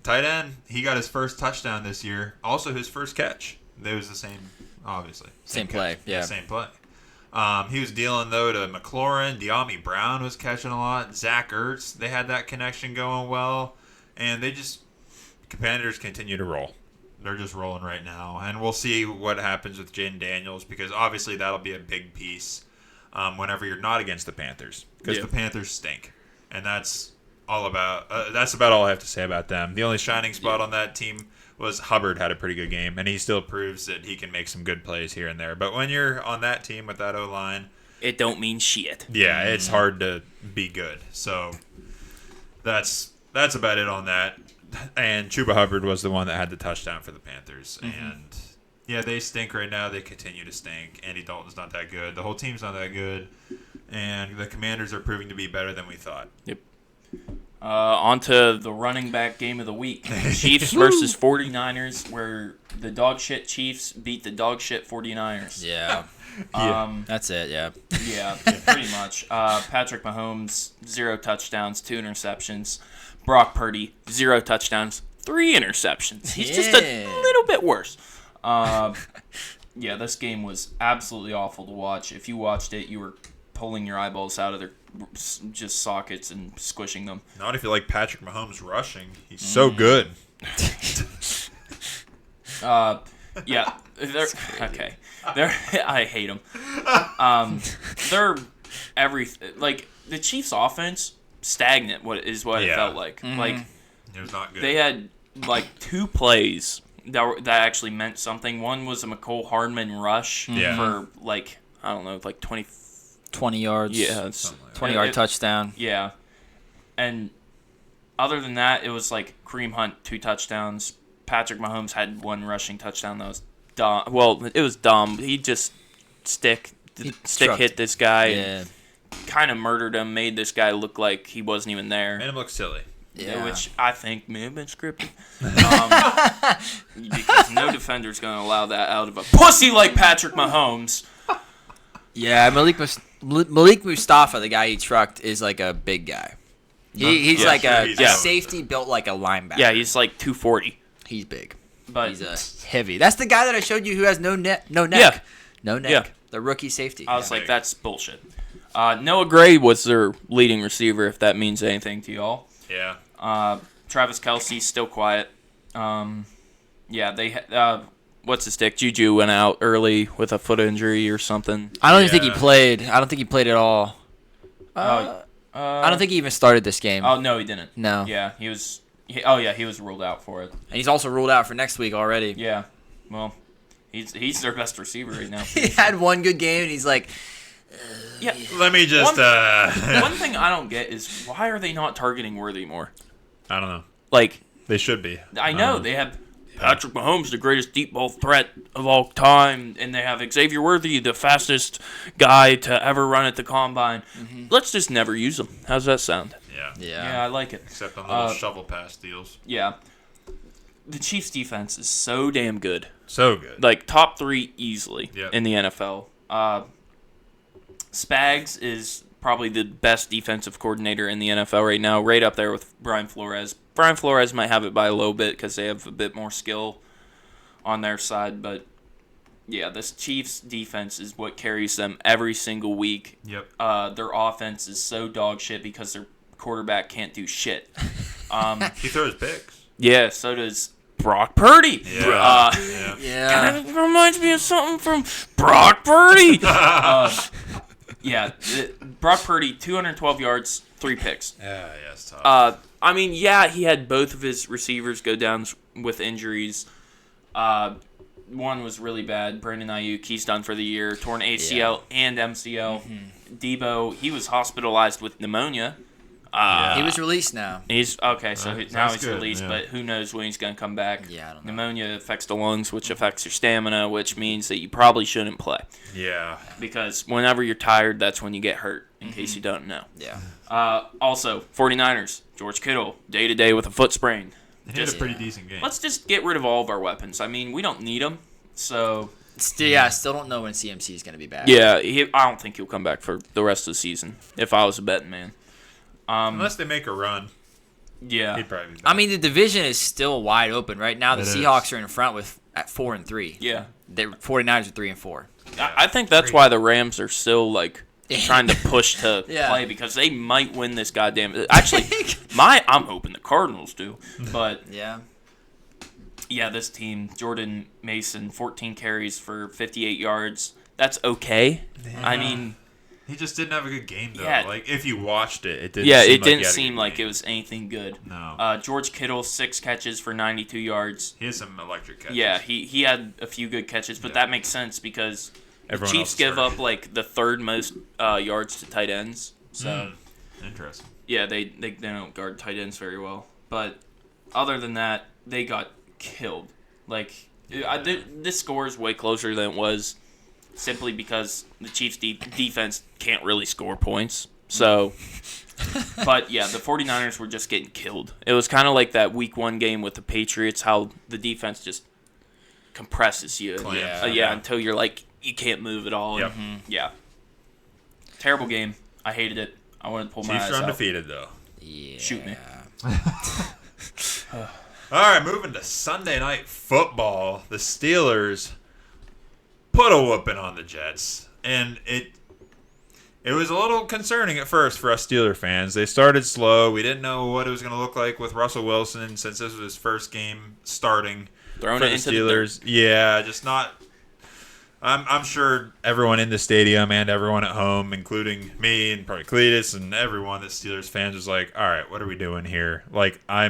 tight end. He got his first touchdown this year. Also his first catch. It was the same, obviously. Same play, catch. yeah. Same play. He was dealing, though, to McLaurin. De'Ami Brown was catching a lot. Zach Ertz, they had that connection going well. And Commanders continue to roll. They're just rolling right now. And we'll see what happens with Jaden Daniels, because obviously that'll be a big piece whenever you're not against the Panthers. Because the Panthers stink. And that's about all I have to say about them. The only shining spot on that team was Hubbard had a pretty good game, and he still proves that he can make some good plays here and there. But when you're on that team with that O-line, it don't mean shit. Yeah, it's hard to be good. So that's about it on that. And Chuba Hubbard was the one that had the touchdown for the Panthers. And yeah, they stink right now. They continue to stink. Andy Dalton's not that good. The whole team's not that good. And the Commanders are proving to be better than we thought. Yep. On to the running back game of the week. Chiefs versus 49ers, where the dog shit Chiefs beat the dog shit 49ers. Yeah. That's it, yeah. Yeah, pretty much. Patrick Mahomes, 0 touchdowns, 2 interceptions. Brock Purdy, 0 touchdowns, 3 interceptions. He's just a little bit worse. Yeah, this game was absolutely awful to watch. If you watched it, you were pulling your eyeballs out of their just sockets and squishing them. Not if you like Patrick Mahomes rushing. He's so good. Yeah, they're okay. I hate them. They're like the Chiefs' offense stagnant. What it felt like. Like it was not good. They had like 2 plays that actually meant something. One was a McCole Hardman rush for like I don't know, like 20 yards. Yeah, 20-yard touchdown. Yeah, and other than that, it was like Kareem Hunt 2 touchdowns. Patrick Mahomes had 1 rushing touchdown that was dumb. Well, it was dumb. He just stick hit this guy. Yeah. Kind of murdered him. Made this guy look like he wasn't even there. Made him look silly. which I think may have been scripted. Because no defender's going to allow that out of a pussy like Patrick Mahomes. Yeah, Malik Mustafa, the guy he trucked, is like a big guy. He's like a safety built like a linebacker. Yeah, he's like 240. He's big. But he's heavy. That's the guy that I showed you who has no neck. No neck. Yeah. No neck. Yeah. The rookie safety. I was like, that's bullshit. Noah Gray was their leading receiver, if that means anything to y'all. Yeah. Travis Kelce's still quiet. They what's his stick? Juju went out early with a foot injury or something. I don't even think he played. I don't think he played at all. I don't think he even started this game. Oh, no, he didn't. No. Yeah, he was ruled out for it. And he's also ruled out for next week already. Yeah. Well, he's their best receiver right now. He had one good game, and he's like... Yeah. Let me just... One thing I don't get is why are they not targeting Worthy more? I don't know. Like... They should be. I know. They have Patrick Mahomes, the greatest deep ball threat of all time, and they have Xavier Worthy, the fastest guy to ever run at the combine. Mm-hmm. Let's just never use him. How's that sound? Yeah, I like it. Except on little shovel pass deals. Yeah. The Chiefs' defense is so damn good. So good. Like, top 3 easily in the NFL. Spags is probably the best defensive coordinator in the NFL right now, right up there with Brian Flores. Brian Flores might have it by a little bit because they have a bit more skill on their side, but yeah, this Chiefs defense is what carries them every single week. Yep. Their offense is so dog shit because their quarterback can't do shit. He throws picks. Yeah, so does Brock Purdy. Yeah. Kind of reminds me of something from Brock Purdy. Brock Purdy, 212 yards, 3 picks. Yeah, it's tough. I mean, he had both of his receivers go down with injuries. One was really bad. Brandon Aiyuk, he's done for the year. Torn ACL and MCL. Mm-hmm. Debo, he was hospitalized with pneumonia. He was released now. He's okay, so now he's good, released, but who knows when he's going to come back. Yeah, I don't know. Pneumonia affects the lungs, which affects your stamina, which means that you probably shouldn't play. Yeah. Because whenever you're tired, that's when you get hurt, in case you don't know. Yeah. Also, 49ers, George Kittle, day-to-day with a foot sprain. He had a pretty decent game. Let's just get rid of all of our weapons. I mean, we don't need them, so... I still don't know when CMC is going to be back. Yeah, I don't think he'll come back for the rest of the season, if I was a betting man. Unless they make a run. Yeah. He'd probably be back. I mean, the division is still wide open right now. The Seahawks are in front at 4-3. Yeah. The 49ers are 3-4. I think that's why the Rams are still like trying to push to play because they might win this goddamn. Actually, I'm hoping the Cardinals do, but this team, Jordan Mason, 14 carries for 58 yards. That's okay. Yeah. I mean. He just didn't have a good game, though. Yeah. Like, if you watched it, it didn't seem like it was anything good. No. George Kittle, 6 catches for 92 yards. He has some electric catches. Yeah, he had a few good catches, but that makes sense because Everyone the Chiefs give up, like, the 3rd most yards to tight ends. So Interesting. Yeah, they don't guard tight ends very well. But other than that, they got killed. Like, this score is way closer than it was. Simply because the Chiefs' defense can't really score points. So, but yeah, the 49ers were just getting killed. It was kind of like that Week 1 game with the Patriots, how the defense just compresses you. Until you're like, you can't move at all. Yep. Yeah. Terrible game. I hated it. I wanted to pull my eyes out. Chiefs are undefeated, though. Yeah. Shoot me. All right, moving to Sunday Night Football. The Steelers put a whooping on the Jets, and it was a little concerning at first for us Steeler fans. They started slow. We didn't know what it was going to look like with Russell Wilson since this was his first game starting Throwing for it the into Steelers. Yeah, just not. I'm sure everyone in the stadium and everyone at home, including me and probably Cletus and everyone that Steelers fans was like, all right, what are we doing here? I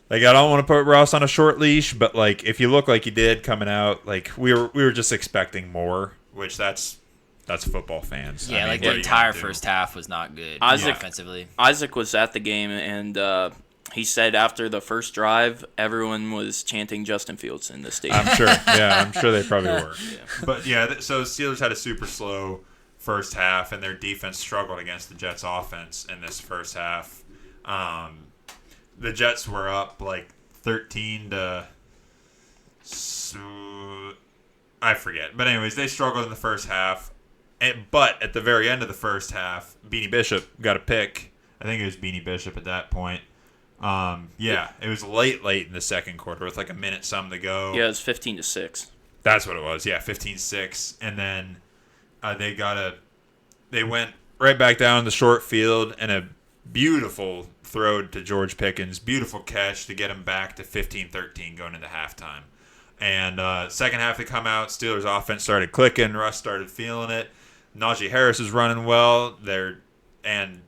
don't want to put Ross on a short leash, but like if you look like you did coming out, like we were just expecting more, which that's football fans. Yeah, the entire first half was not good offensively. Isaac was at the game, and he said after the first drive, everyone was chanting Justin Fields in the stadium. I'm sure. Yeah, I'm sure they probably were. But yeah, so Steelers had a super slow first half, and their defense struggled against the Jets' offense in this first half. the Jets were up like 13 to. I forget. But anyways, they struggled in the first half. But at the very end of the first half, Beanie Bishop got a pick. I think it was Beanie Bishop at that point. It was late in the second quarter with like a minute some to go. Yeah, it was 15-6. That's what it was. Yeah, 15-6. And then they went right back down the short field and a beautiful throw to George Pickens. Beautiful catch to get him back to 15-13 going into halftime. And second half they come out. Steelers offense started clicking. Russ started feeling it. Najee Harris is running well. And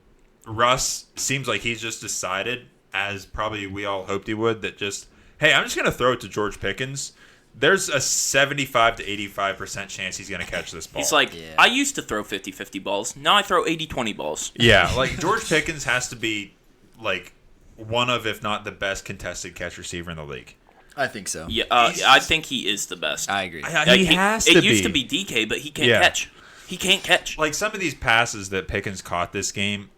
Russ seems like he's just decided, as probably we all hoped he would, that just, hey, I'm just going to throw it to George Pickens. There's a 75 to 85% chance he's going to catch this ball. He's like, I used to throw 50-50 balls. Now I throw 80-20 balls. Yeah, like George Pickens has to be like one of, if not the best contested catch receiver in the league. I think so. Yeah, I think he is the best. I agree. He has to be. It used to be DK, but he can't catch. He can't catch. Like some of these passes that Pickens caught this game,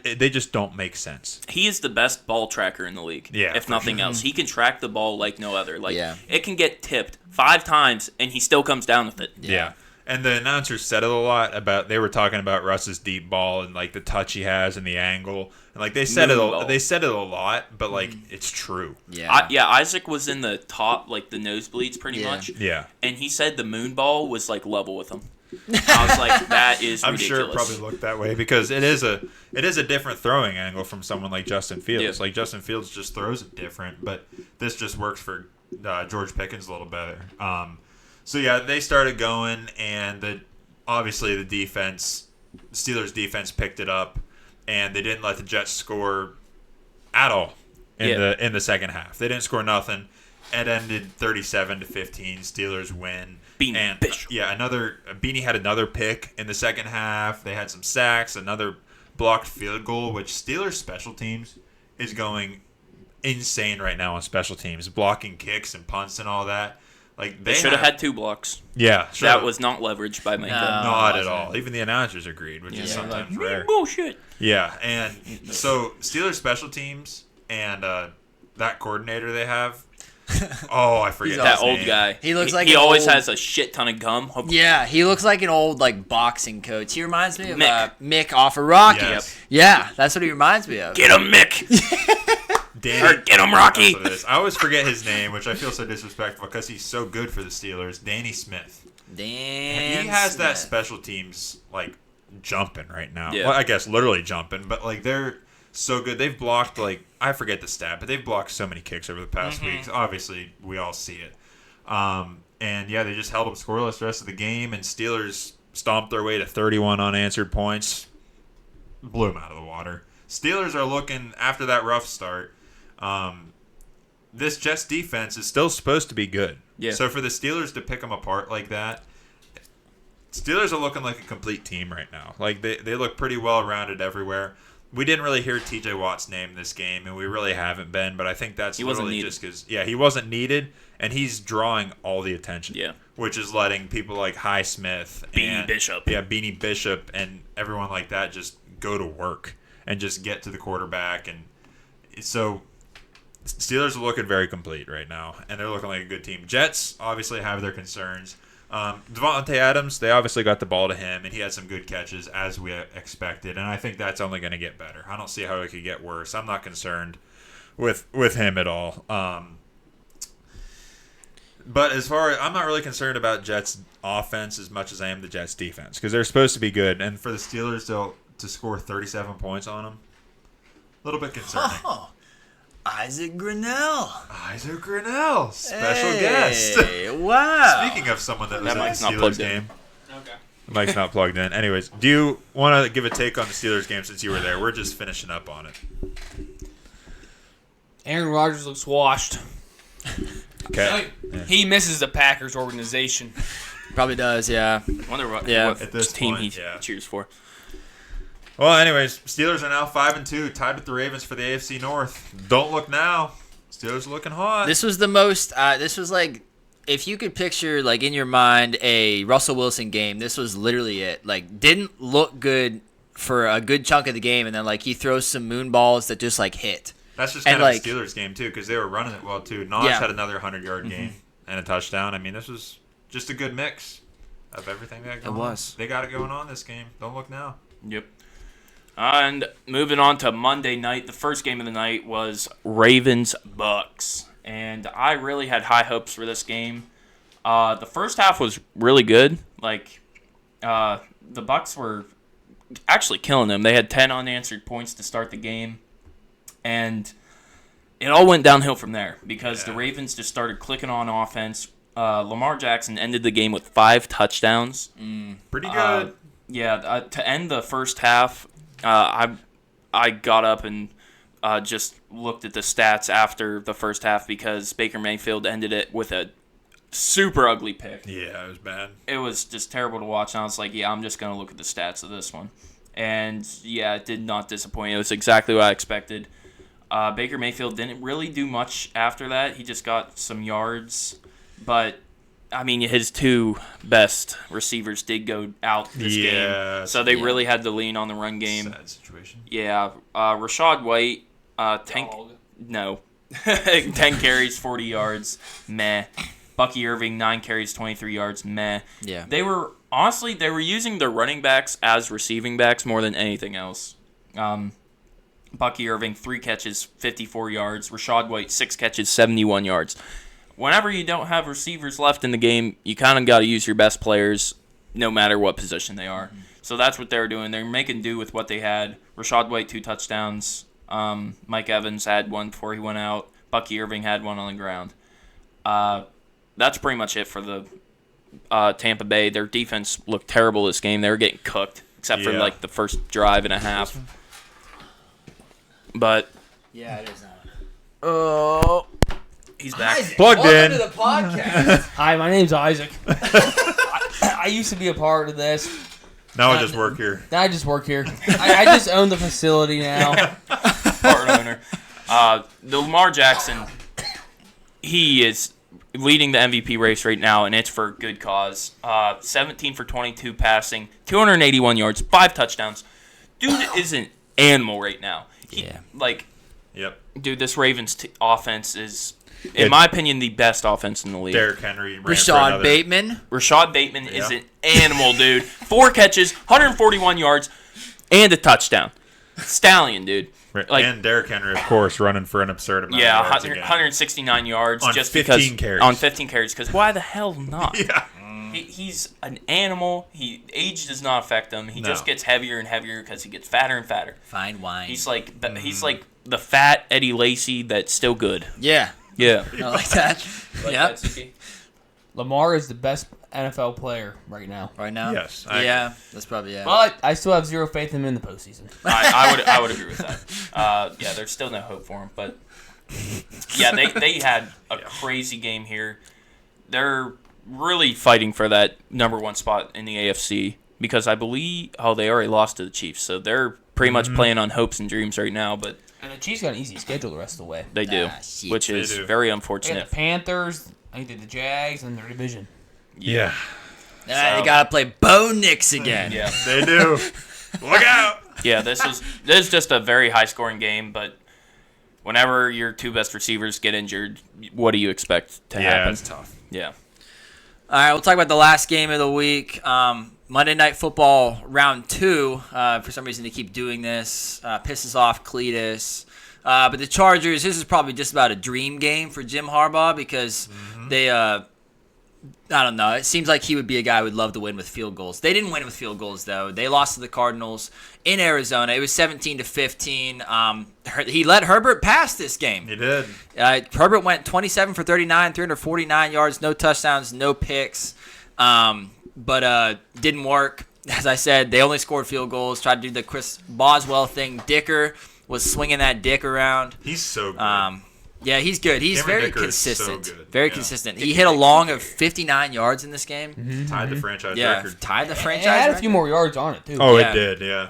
they just don't make sense. He is the best ball tracker in the league. Yeah, if nothing else, he can track the ball like no other. Like it can get tipped 5 times and he still comes down with it. Yeah. And the announcers said it a lot about. They were talking about Russ's deep ball and like the touch he has and the angle, and like they said They said it a lot, but like it's true. Yeah. Isaac was in the top, like the nosebleeds, pretty much. Yeah. And he said the moon ball was like level with him. I was like, that is ridiculous. I'm sure it probably looked that way because it is a different throwing angle from someone like Justin Fields. Yeah. Like Justin Fields just throws it different, but this just works for George Pickens a little better. So yeah, they started going, and obviously the Steelers defense picked it up, and they didn't let the Jets score at all in the second half. They didn't score nothing. It ended 37-15. Steelers win. Beanie Bishop. Yeah, Beanie had another pick in the second half. They had some sacks, another blocked field goal, which Steelers special teams is going insane right now on special teams, blocking kicks and punts and all that. Like they should have had 2 blocks. Yeah, that was not leveraged by Minka. Not at all. Even the announcers agreed, which is sometimes rare. Bullshit. Yeah, and so Steelers special teams and that coordinator they have. Oh, I forget that his old name. guy. He looks like he always has a shit ton of gum. Yeah, he looks like an old like boxing coach. He reminds me of Mick off of Rocky. Yes. Yeah, that's what he reminds me of. Get him, Mick. Danny, get him, Rocky. I always forget his name, which I feel so disrespectful because he's so good for the Steelers. Danny Smith. He has that special teams like jumping right now. Yeah. Well, I guess literally jumping, but like they're so good. They've blocked like I forget the stat, but they've blocked so many kicks over the past weeks. Obviously, we all see it. And yeah, they just held them scoreless the rest of the game, and Steelers stomped their way to 31 unanswered points. Blew them out of the water. Steelers are looking after that rough start. This Jets defense is still supposed to be good. Yeah. So for the Steelers to pick them apart like that, Steelers are looking like a complete team right now. Like they look pretty well rounded everywhere. We didn't really hear T.J. Watt's name this game, and we really haven't been. But I think that's literally just because he wasn't needed, and he's drawing all the attention. Yeah. Which is letting people like Highsmith Beanie Bishop. Yeah, Beanie Bishop and everyone like that just go to work and just get to the quarterback. And so Steelers are looking very complete right now, and they're looking like a good team. Jets obviously have their concerns. Devontae Adams, they obviously got the ball to him, and he had some good catches as we expected, and I think that's only going to get better. I don't see how it could get worse. I'm not concerned with him at all. But as far as I'm not really concerned about Jets offense as much as I am the Jets defense because they're supposed to be good, and for the Steelers to score 37 points on them, a little bit concerning. Oh, Isaac Grinnell, special guest. Wow. Speaking of someone that was mic's at the not Steelers plugged in. game. Okay. The mic's not plugged in. Anyways, do you want to give a take on the Steelers game since you were there? We're just finishing up on it. Aaron Rodgers looks washed. Okay. He misses the Packers organization. Probably does, yeah. Wonder what At this team point, he cheers for. Well, anyways, Steelers are now 5-2, tied with the Ravens for the AFC North. Don't look now. Steelers are looking hot. This was the most. This was like, if you could picture like in your mind a Russell Wilson game, this was literally it. Like, didn't look good for a good chunk of the game, and then like he throws some moon balls that just like hit. That's just And, kind of like- a Steelers game, too, because they were running it well, too. Naj Yeah. had another 100-yard game and a touchdown. I mean, this was just a good mix of everything that going on. They got it going on this game. Don't look now. Yep. And moving on to Monday night, the first game of the night was Ravens-Bucks. And I really had high hopes for this game. The first half was really good. Like, the Bucks were actually killing them. They had 10 unanswered points to start the game. And it all went downhill from there because the Ravens just started clicking on offense. Lamar Jackson ended the game with 5 touchdowns. Pretty good. To end the first half, I got up and just looked at the stats after the first half because Baker Mayfield ended it with a super ugly pick. Yeah, it was bad. It was just terrible to watch, and I was like, I'm just going to look at the stats of this one. And, it did not disappoint. It was exactly what I expected. Baker Mayfield didn't really do much after that. He just got some yards. But, I mean, his 2 best receivers did go out this game. So they really had to lean on the run game. Sad situation. Yeah. Rashad White, 10 carries, 40 yards, meh. Bucky Irving, 9 carries, 23 yards, meh. Yeah. They were using their running backs as receiving backs more than anything else. Bucky Irving, 3 catches, 54 yards. Rashad White, 6 catches, 71 yards. Whenever you don't have receivers left in the game, you kind of got to use your best players no matter what position they are. So that's what they're doing. They're making do with what they had. Rashad White, 2 touchdowns. Mike Evans had 1 before he went out. Bucky Irving had 1 on the ground. That's pretty much it for the Tampa Bay. Their defense looked terrible this game. They were getting cooked, except for the first drive and a half. But Yeah, it is now. oh, he's back. Isaac, Plugged welcome in. to the podcast. Hi, my name's Isaac. I used to be a part of this. Now I just work here. Now I just work here. I just own the facility now. Part owner. The Lamar Jackson, he is leading the MVP race right now, and it's for a good cause. 17 for 22 passing, 281 yards, 5 touchdowns. Dude is an animal right now. Yep. Dude, this Ravens offense is, in my opinion, the best offense in the league. Derrick Henry ran for Rashad another. Bateman. Rashad Bateman is an animal, dude. 4 catches, 141 yards, and a touchdown. Stallion, dude. And Derrick Henry, of course, running for an absurd amount of yards again. 169 yards On just 15 because carries. on 15 carries. Because why the hell not? Yeah. He's an animal. Age does not affect him. He just gets heavier and heavier because he gets fatter and fatter. Fine wine. He's like the fat Eddie Lacy that's still good. Yeah. Yeah. I like that. Like Yep. Lamar is the best NFL player right now. Right now? Yes. Yeah, that's probably it. But I still have zero faith in him in the postseason. I would agree with that. There's still no hope for him, but they had a crazy game here. They're really fighting for that number 1 spot in the AFC because I believe they already lost to the Chiefs, so they're pretty much playing on hopes and dreams right now. But And the Chiefs got an easy schedule the rest of the way. they do, shit. which is do. very They got unfortunate. the Panthers, I think they did the Jags, and their division. Yeah. They gotta play Bo Nix again. Yeah, They do. Look out. yeah. This is just a very high scoring game, but whenever your 2 best receivers get injured, what do you expect to Yeah, happen? it's tough. Yeah. All right, we'll talk about the last game of the week. Monday Night Football Round 2. For some reason, they keep doing this. Pisses off Cletus. But the Chargers, this is probably just about a dream game for Jim Harbaugh because they, I don't know. It seems like he would be a guy who would love to win with field goals. They didn't win with field goals, though. They lost to the Cardinals in Arizona. It was 17-15. He let Herbert pass this game. He did. Herbert went 27 for 39, 349 yards, no touchdowns, no picks. But didn't work. As I said, they only scored field goals. Tried to do the Chris Boswell thing. Dicker was swinging that dick around. He's so good. Yeah, he's good. He's Cameron very Dicker is so consistent. good. Very Yeah. consistent. He hit a long of 59 yards in this game. Tied the franchise Yeah, record. tied the It franchise had a record. few more yards on it, too. Oh, Yeah. it did, yeah.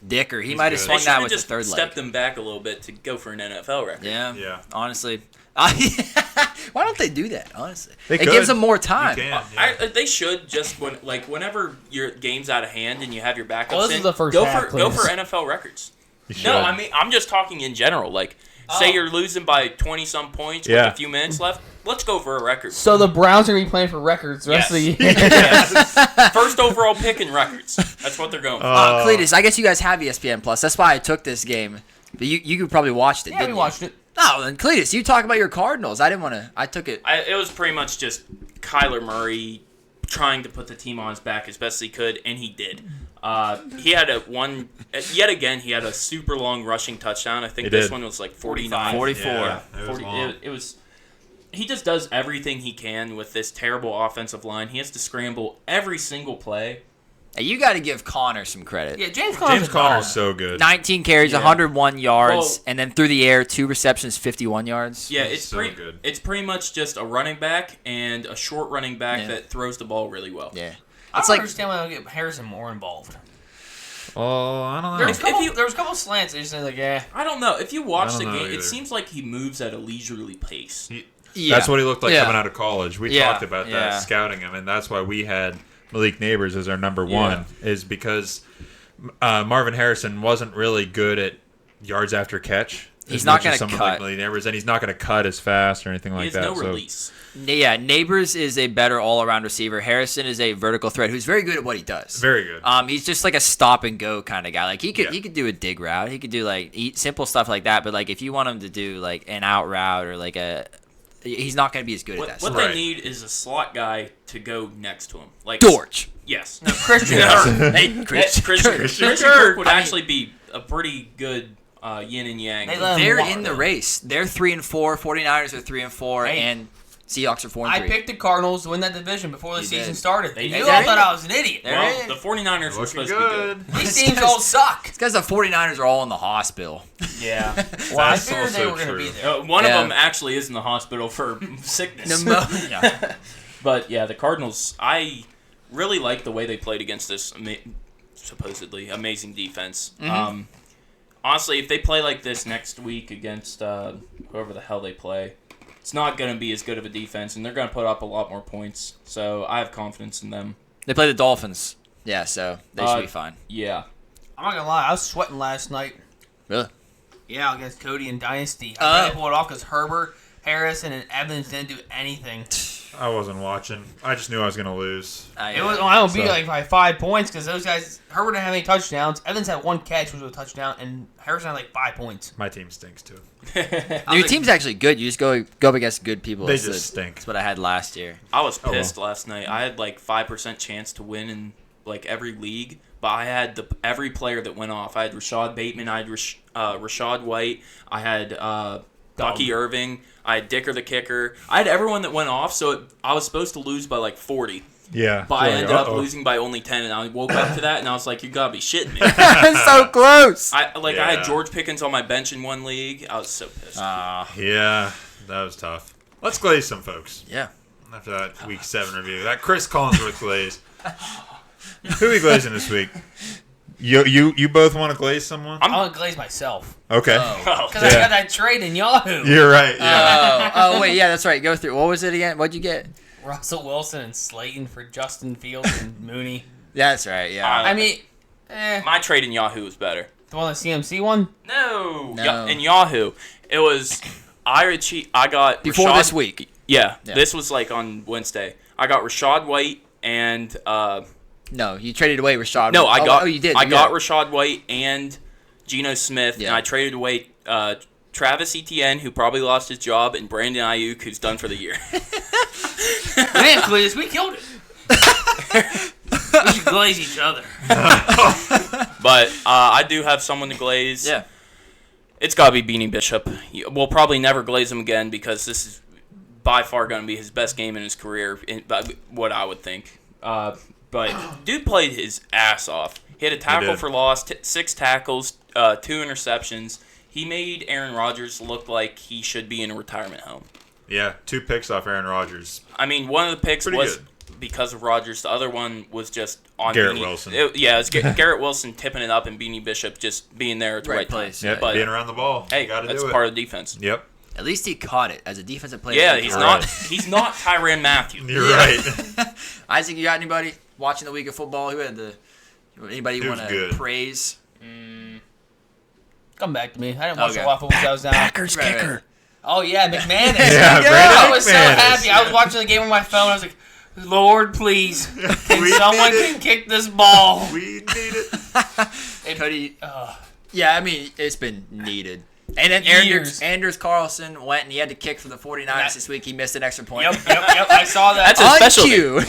Dicker. He He's might have good. swung They that should've with the just third leg. stepped them back a little bit to go for an NFL record. Yeah. Yeah. Honestly. Why don't they do that, honestly? They it could. gives them more time. You can, yeah. They should just whenever your game's out of hand and you have your backups Well, this in, is the first go half, for please. NFL records. You should. No, I mean I'm just talking in general. Like Say you're losing by 20-some points with a few minutes left. Let's go for a record. So the Browns are going to be playing for records the rest of the year. Yes. First overall pick in records. That's what they're going for. Cletus, I guess you guys have ESPN Plus. That's why I took this game. But you probably watched it, Yeah, didn't we you? watched it. No, then Cletus, you talk about your Cardinals. I didn't want to. I took it. It was pretty much just Kyler Murray trying to put the team on his back as best he could, and he did. He had yet again, he had a super long rushing touchdown. I think this one was like 49. 44. Yeah, it was long. It was. He just does everything he can with this terrible offensive line. He has to scramble every single play. Hey, you got to give Connor some credit. Yeah, James Conner's so good. 19 carries, 101 yards, and then through the air, 2 receptions, 51 yards. Yeah, It's so good. It's pretty much just a running back and a short running back that throws the ball really well. Yeah. I It's don't like understand why they don't get Harrison more involved. Oh, I don't know. There was a couple slants. They just said, like, I don't know. If you watch I the don't know game, either. it seems like he moves at a leisurely pace. That's what he looked like Yeah. coming out of college. We Yeah. talked about that, Yeah. scouting him, and that's why we had Malik Neighbors as our number one, is because Marvin Harrison wasn't really good at yards after catch. He's as not much as gonna someone cut. like Malik Neighbors, and he's not going to cut as fast or anything He like has that. no so release. Yeah, Neighbors is a better all-around receiver. Harrison is a vertical threat who's very good at what he does. very good. He's just like a stop and go kind of guy. Like he could do a dig route. He could do like simple stuff like that. But like if you want him to do like an out route or like he's not going to be as good at that. What stuff. they need is a slot guy to go next to him. Like George. Yes. Christian. Hey, Christian Kirk would actually be a pretty good yin and yang. They're in the race. They're 3-4. 49ers are 3-4, Hey. and Seahawks are 4-3. I picked the Cardinals to win that division before the season did. started. They You did. all thought I was an idiot. Well, the 49ers were Looking supposed to be good. These teams all suck. It's because the 49ers are all in the hospital. Yeah. Well, I That's figured they also were going to true. be there. One Yeah. of them actually is in the hospital for sickness. Pneumonia. But yeah, the Cardinals, I really like the way they played against this supposedly amazing defense. Honestly, if they play like this next week against whoever the hell they play, it's not going to be as good of a defense, and they're going to put up a lot more points. So I have confidence in them. They play the Dolphins. Yeah, so they should be fine. Yeah. I'm not going to lie. I was sweating last night. Really? Yeah, against Cody and Dynasty. Oh. I tried to pull it off because Herbert, Harrison, and Evans didn't do anything. I wasn't watching. I just knew I was going to lose. It was. I don't beat like by 5 points because those guys. Herbert didn't have any touchdowns. Evans had 1 catch, which was a touchdown, and Harrison had like 5 points. My team stinks too. Your team's actually good. You just go up against good people. They That's just stink. That's what I had last year. I was well. pissed last night. I had like 5% chance to win in like every league, but I had every player that went off. I had Rashad Bateman. I had Rashad White. I had Bucky Irving. I had Dicker the kicker. I had everyone that went off, so I was supposed to lose by like 40. Yeah. But I ended up losing by only 10, and I woke up to that, and I was like, you gotta be shitting me. So close. I Yeah. had George Pickens on my bench in one league. I was so pissed. Yeah, that was tough. Let's glaze some folks. Yeah. After that Week 7 review. That Chris Collinsworth glaze. Who are we glazing this week? You both want to glaze someone? I'm going to glaze myself. Okay. Oh. Because I got that trade in Yahoo. You're right, yeah. Oh, wait, yeah, that's right. Go through. What was it again? What'd you get? Russell Wilson and Slayton for Justin Fields and Mooney. That's right, yeah. I mean, My trade in Yahoo was better. the one, the CMC one? No. No. In Yahoo, it was I got Before Rashad, this week. Yeah, Yeah. this was like on Wednesday. I got Rashad White and No, you traded away Rashad. no, I got Oh, you did. I You got did. Rashad White and Geno Smith, Yeah. and I traded away Travis Etienne, who probably lost his job, and Brandon Aiyuk, who's done for the year. We didn't glaze. We killed it. We should glaze each other. But I do have someone to glaze. Yeah. It's got to be Beanie Bishop. We'll probably never glaze him again because this is by far going to be his best game in his career, what I would think. But dude played his ass off. He had a tackle did. for loss, 6 tackles, 2 interceptions. He made Aaron Rodgers look like he should be in a retirement home. Yeah, 2 picks off Aaron Rodgers. I mean, one of the picks Pretty was good. because of Rodgers. The other one was just on Garrett Wilson. It was Garrett Wilson tipping it up and Beanie Bishop just being there at the Right right place. time. Yeah, But being around the ball. hey, Gotta that's do it. part of the defense. Yep. At least he caught it as a defensive player. Yeah, He he's caught not. it. He's not Tyrann Mathieu. You're Yeah. right. Isaac, you got anybody watching the week of football who had anybody you Who's want to good? praise? Come back to me. I didn't watch Okay. a lot of football. I was down. Right, right. Oh yeah, McManus. Yeah, Brandon I was so McManus. happy. I was watching the game on my phone. I was like, Lord, please, can We someone need it. can kick this ball? We need it. Hey, Cody. Yeah, I mean, it's been needed. And then Anders Carlson went and he had to kick for the 49ers this week. He missed an extra point. Yep. I saw that. That's his On specialty. cue.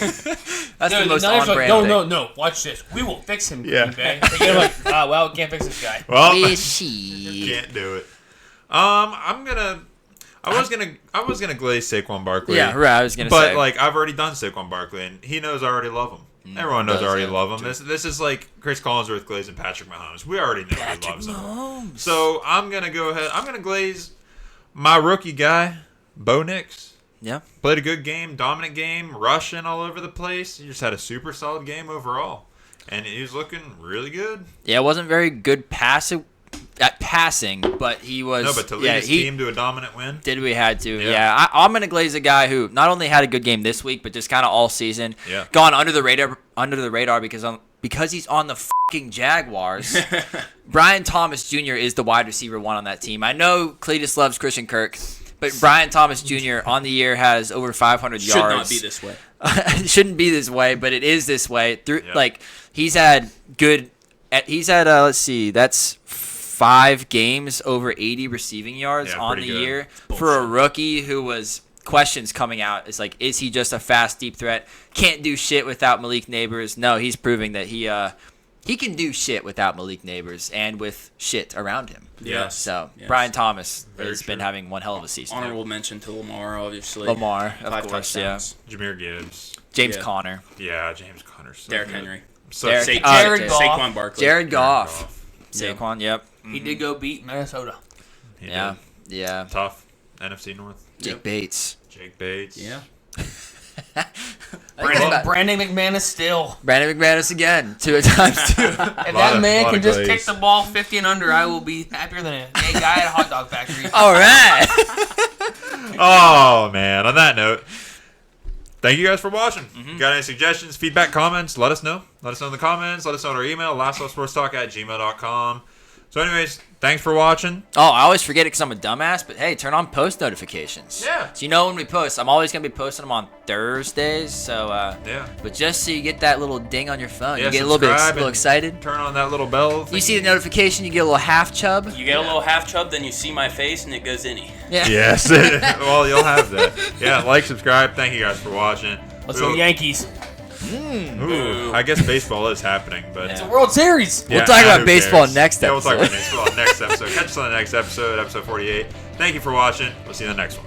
That's the most on-brand thing. No. Watch this. We will fix him. Yeah. Green Bay. They get him like, well, we can't fix this guy. Well, Wishy. can't do it. I was gonna glaze Saquon Barkley. Yeah, right. I was gonna But say. like I've already done Saquon Barkley, and he knows I already love him. Everyone knows I does, already yeah. love him. This is like Chris Collinsworth glazing Patrick Mahomes. We already know he loves him. Mahomes. So I'm gonna go ahead. I'm gonna glaze my rookie guy, Bo Nix. Yeah. Played a good game, dominant game, rushing all over the place. He just had a super solid game overall, and he was looking really good. Yeah, it wasn't very good at passing, but he was. No, but to lead his team to a dominant win. Did we had to? Yeah. Yeah, I'm gonna glaze a guy who not only had a good game this week, but just kind of all season, Yeah. gone under the radar because he's on the fucking Jaguars. Brian Thomas Jr. is the wide receiver one on that team. I know Cletus loves Christian Kirk, but Brian Thomas Jr. on the year has over 500 Should yards. not be this way. It shouldn't be this way, but it is this way. Through Yeah. like he's had let's see, that's 5 games over 80 receiving yards Yeah, on the pretty good. year for a rookie who was questions coming out. It's like, is he just a fast deep threat? Can't do shit without Malik Neighbors. No, he's proving that he can do shit without Malik Neighbors and with shit around him. Yes. So Yes. Brian Thomas Very has been true. having one hell of a season. Honorable mention to Lamar, obviously. Lamar, of 5 course, touchdowns. Jameer Gibbs. James Yeah. Conner. Yeah, James Conner. So Derrick good. Henry. So Derrick- sick. Jared Goff. Saquon Barkley. Jared Goff. Goff. Yeah. Saquon, yep. He did go beat Minnesota. He Yeah. did. Yeah. Tough. NFC North. Jake Bates. Jake Bates. Yeah. Brandon McManus still. Brandon McManus again. 2 times 2. If Lot that of- man lot can of just glaze. kick the ball 50 and under, I will be happier than a gay guy at a hot dog factory. All right. Oh man. On that note, thank you guys for watching. Got any suggestions, feedback, comments? Let us know. Let us know in the comments. Let us know on our email, lastsportstalk@gmail.com. So anyways, thanks for watching. Oh, I always forget it because I'm a dumbass, but hey, turn on post notifications. Yeah. So you know when we post. I'm always going to be posting them on Thursdays. So, Yeah. but just so you get that little ding on your phone, Yeah, you get a little subscribe little and excited. Turn on that little bell. You see the notification, you get a little half chub. You get a little half chub, then you see my face, and it goes innie. Yeah. Yes. Well, you'll have that. Yeah, like, subscribe. Thank you guys for watching. Let's go Yankees. Ooh, I guess baseball is happening, but It's a World Series. We'll talk about who baseball cares? next Yeah, we'll talk about episode. baseball next episode. Catch us on the next episode 48. Thank you for watching. We'll see you in the next one.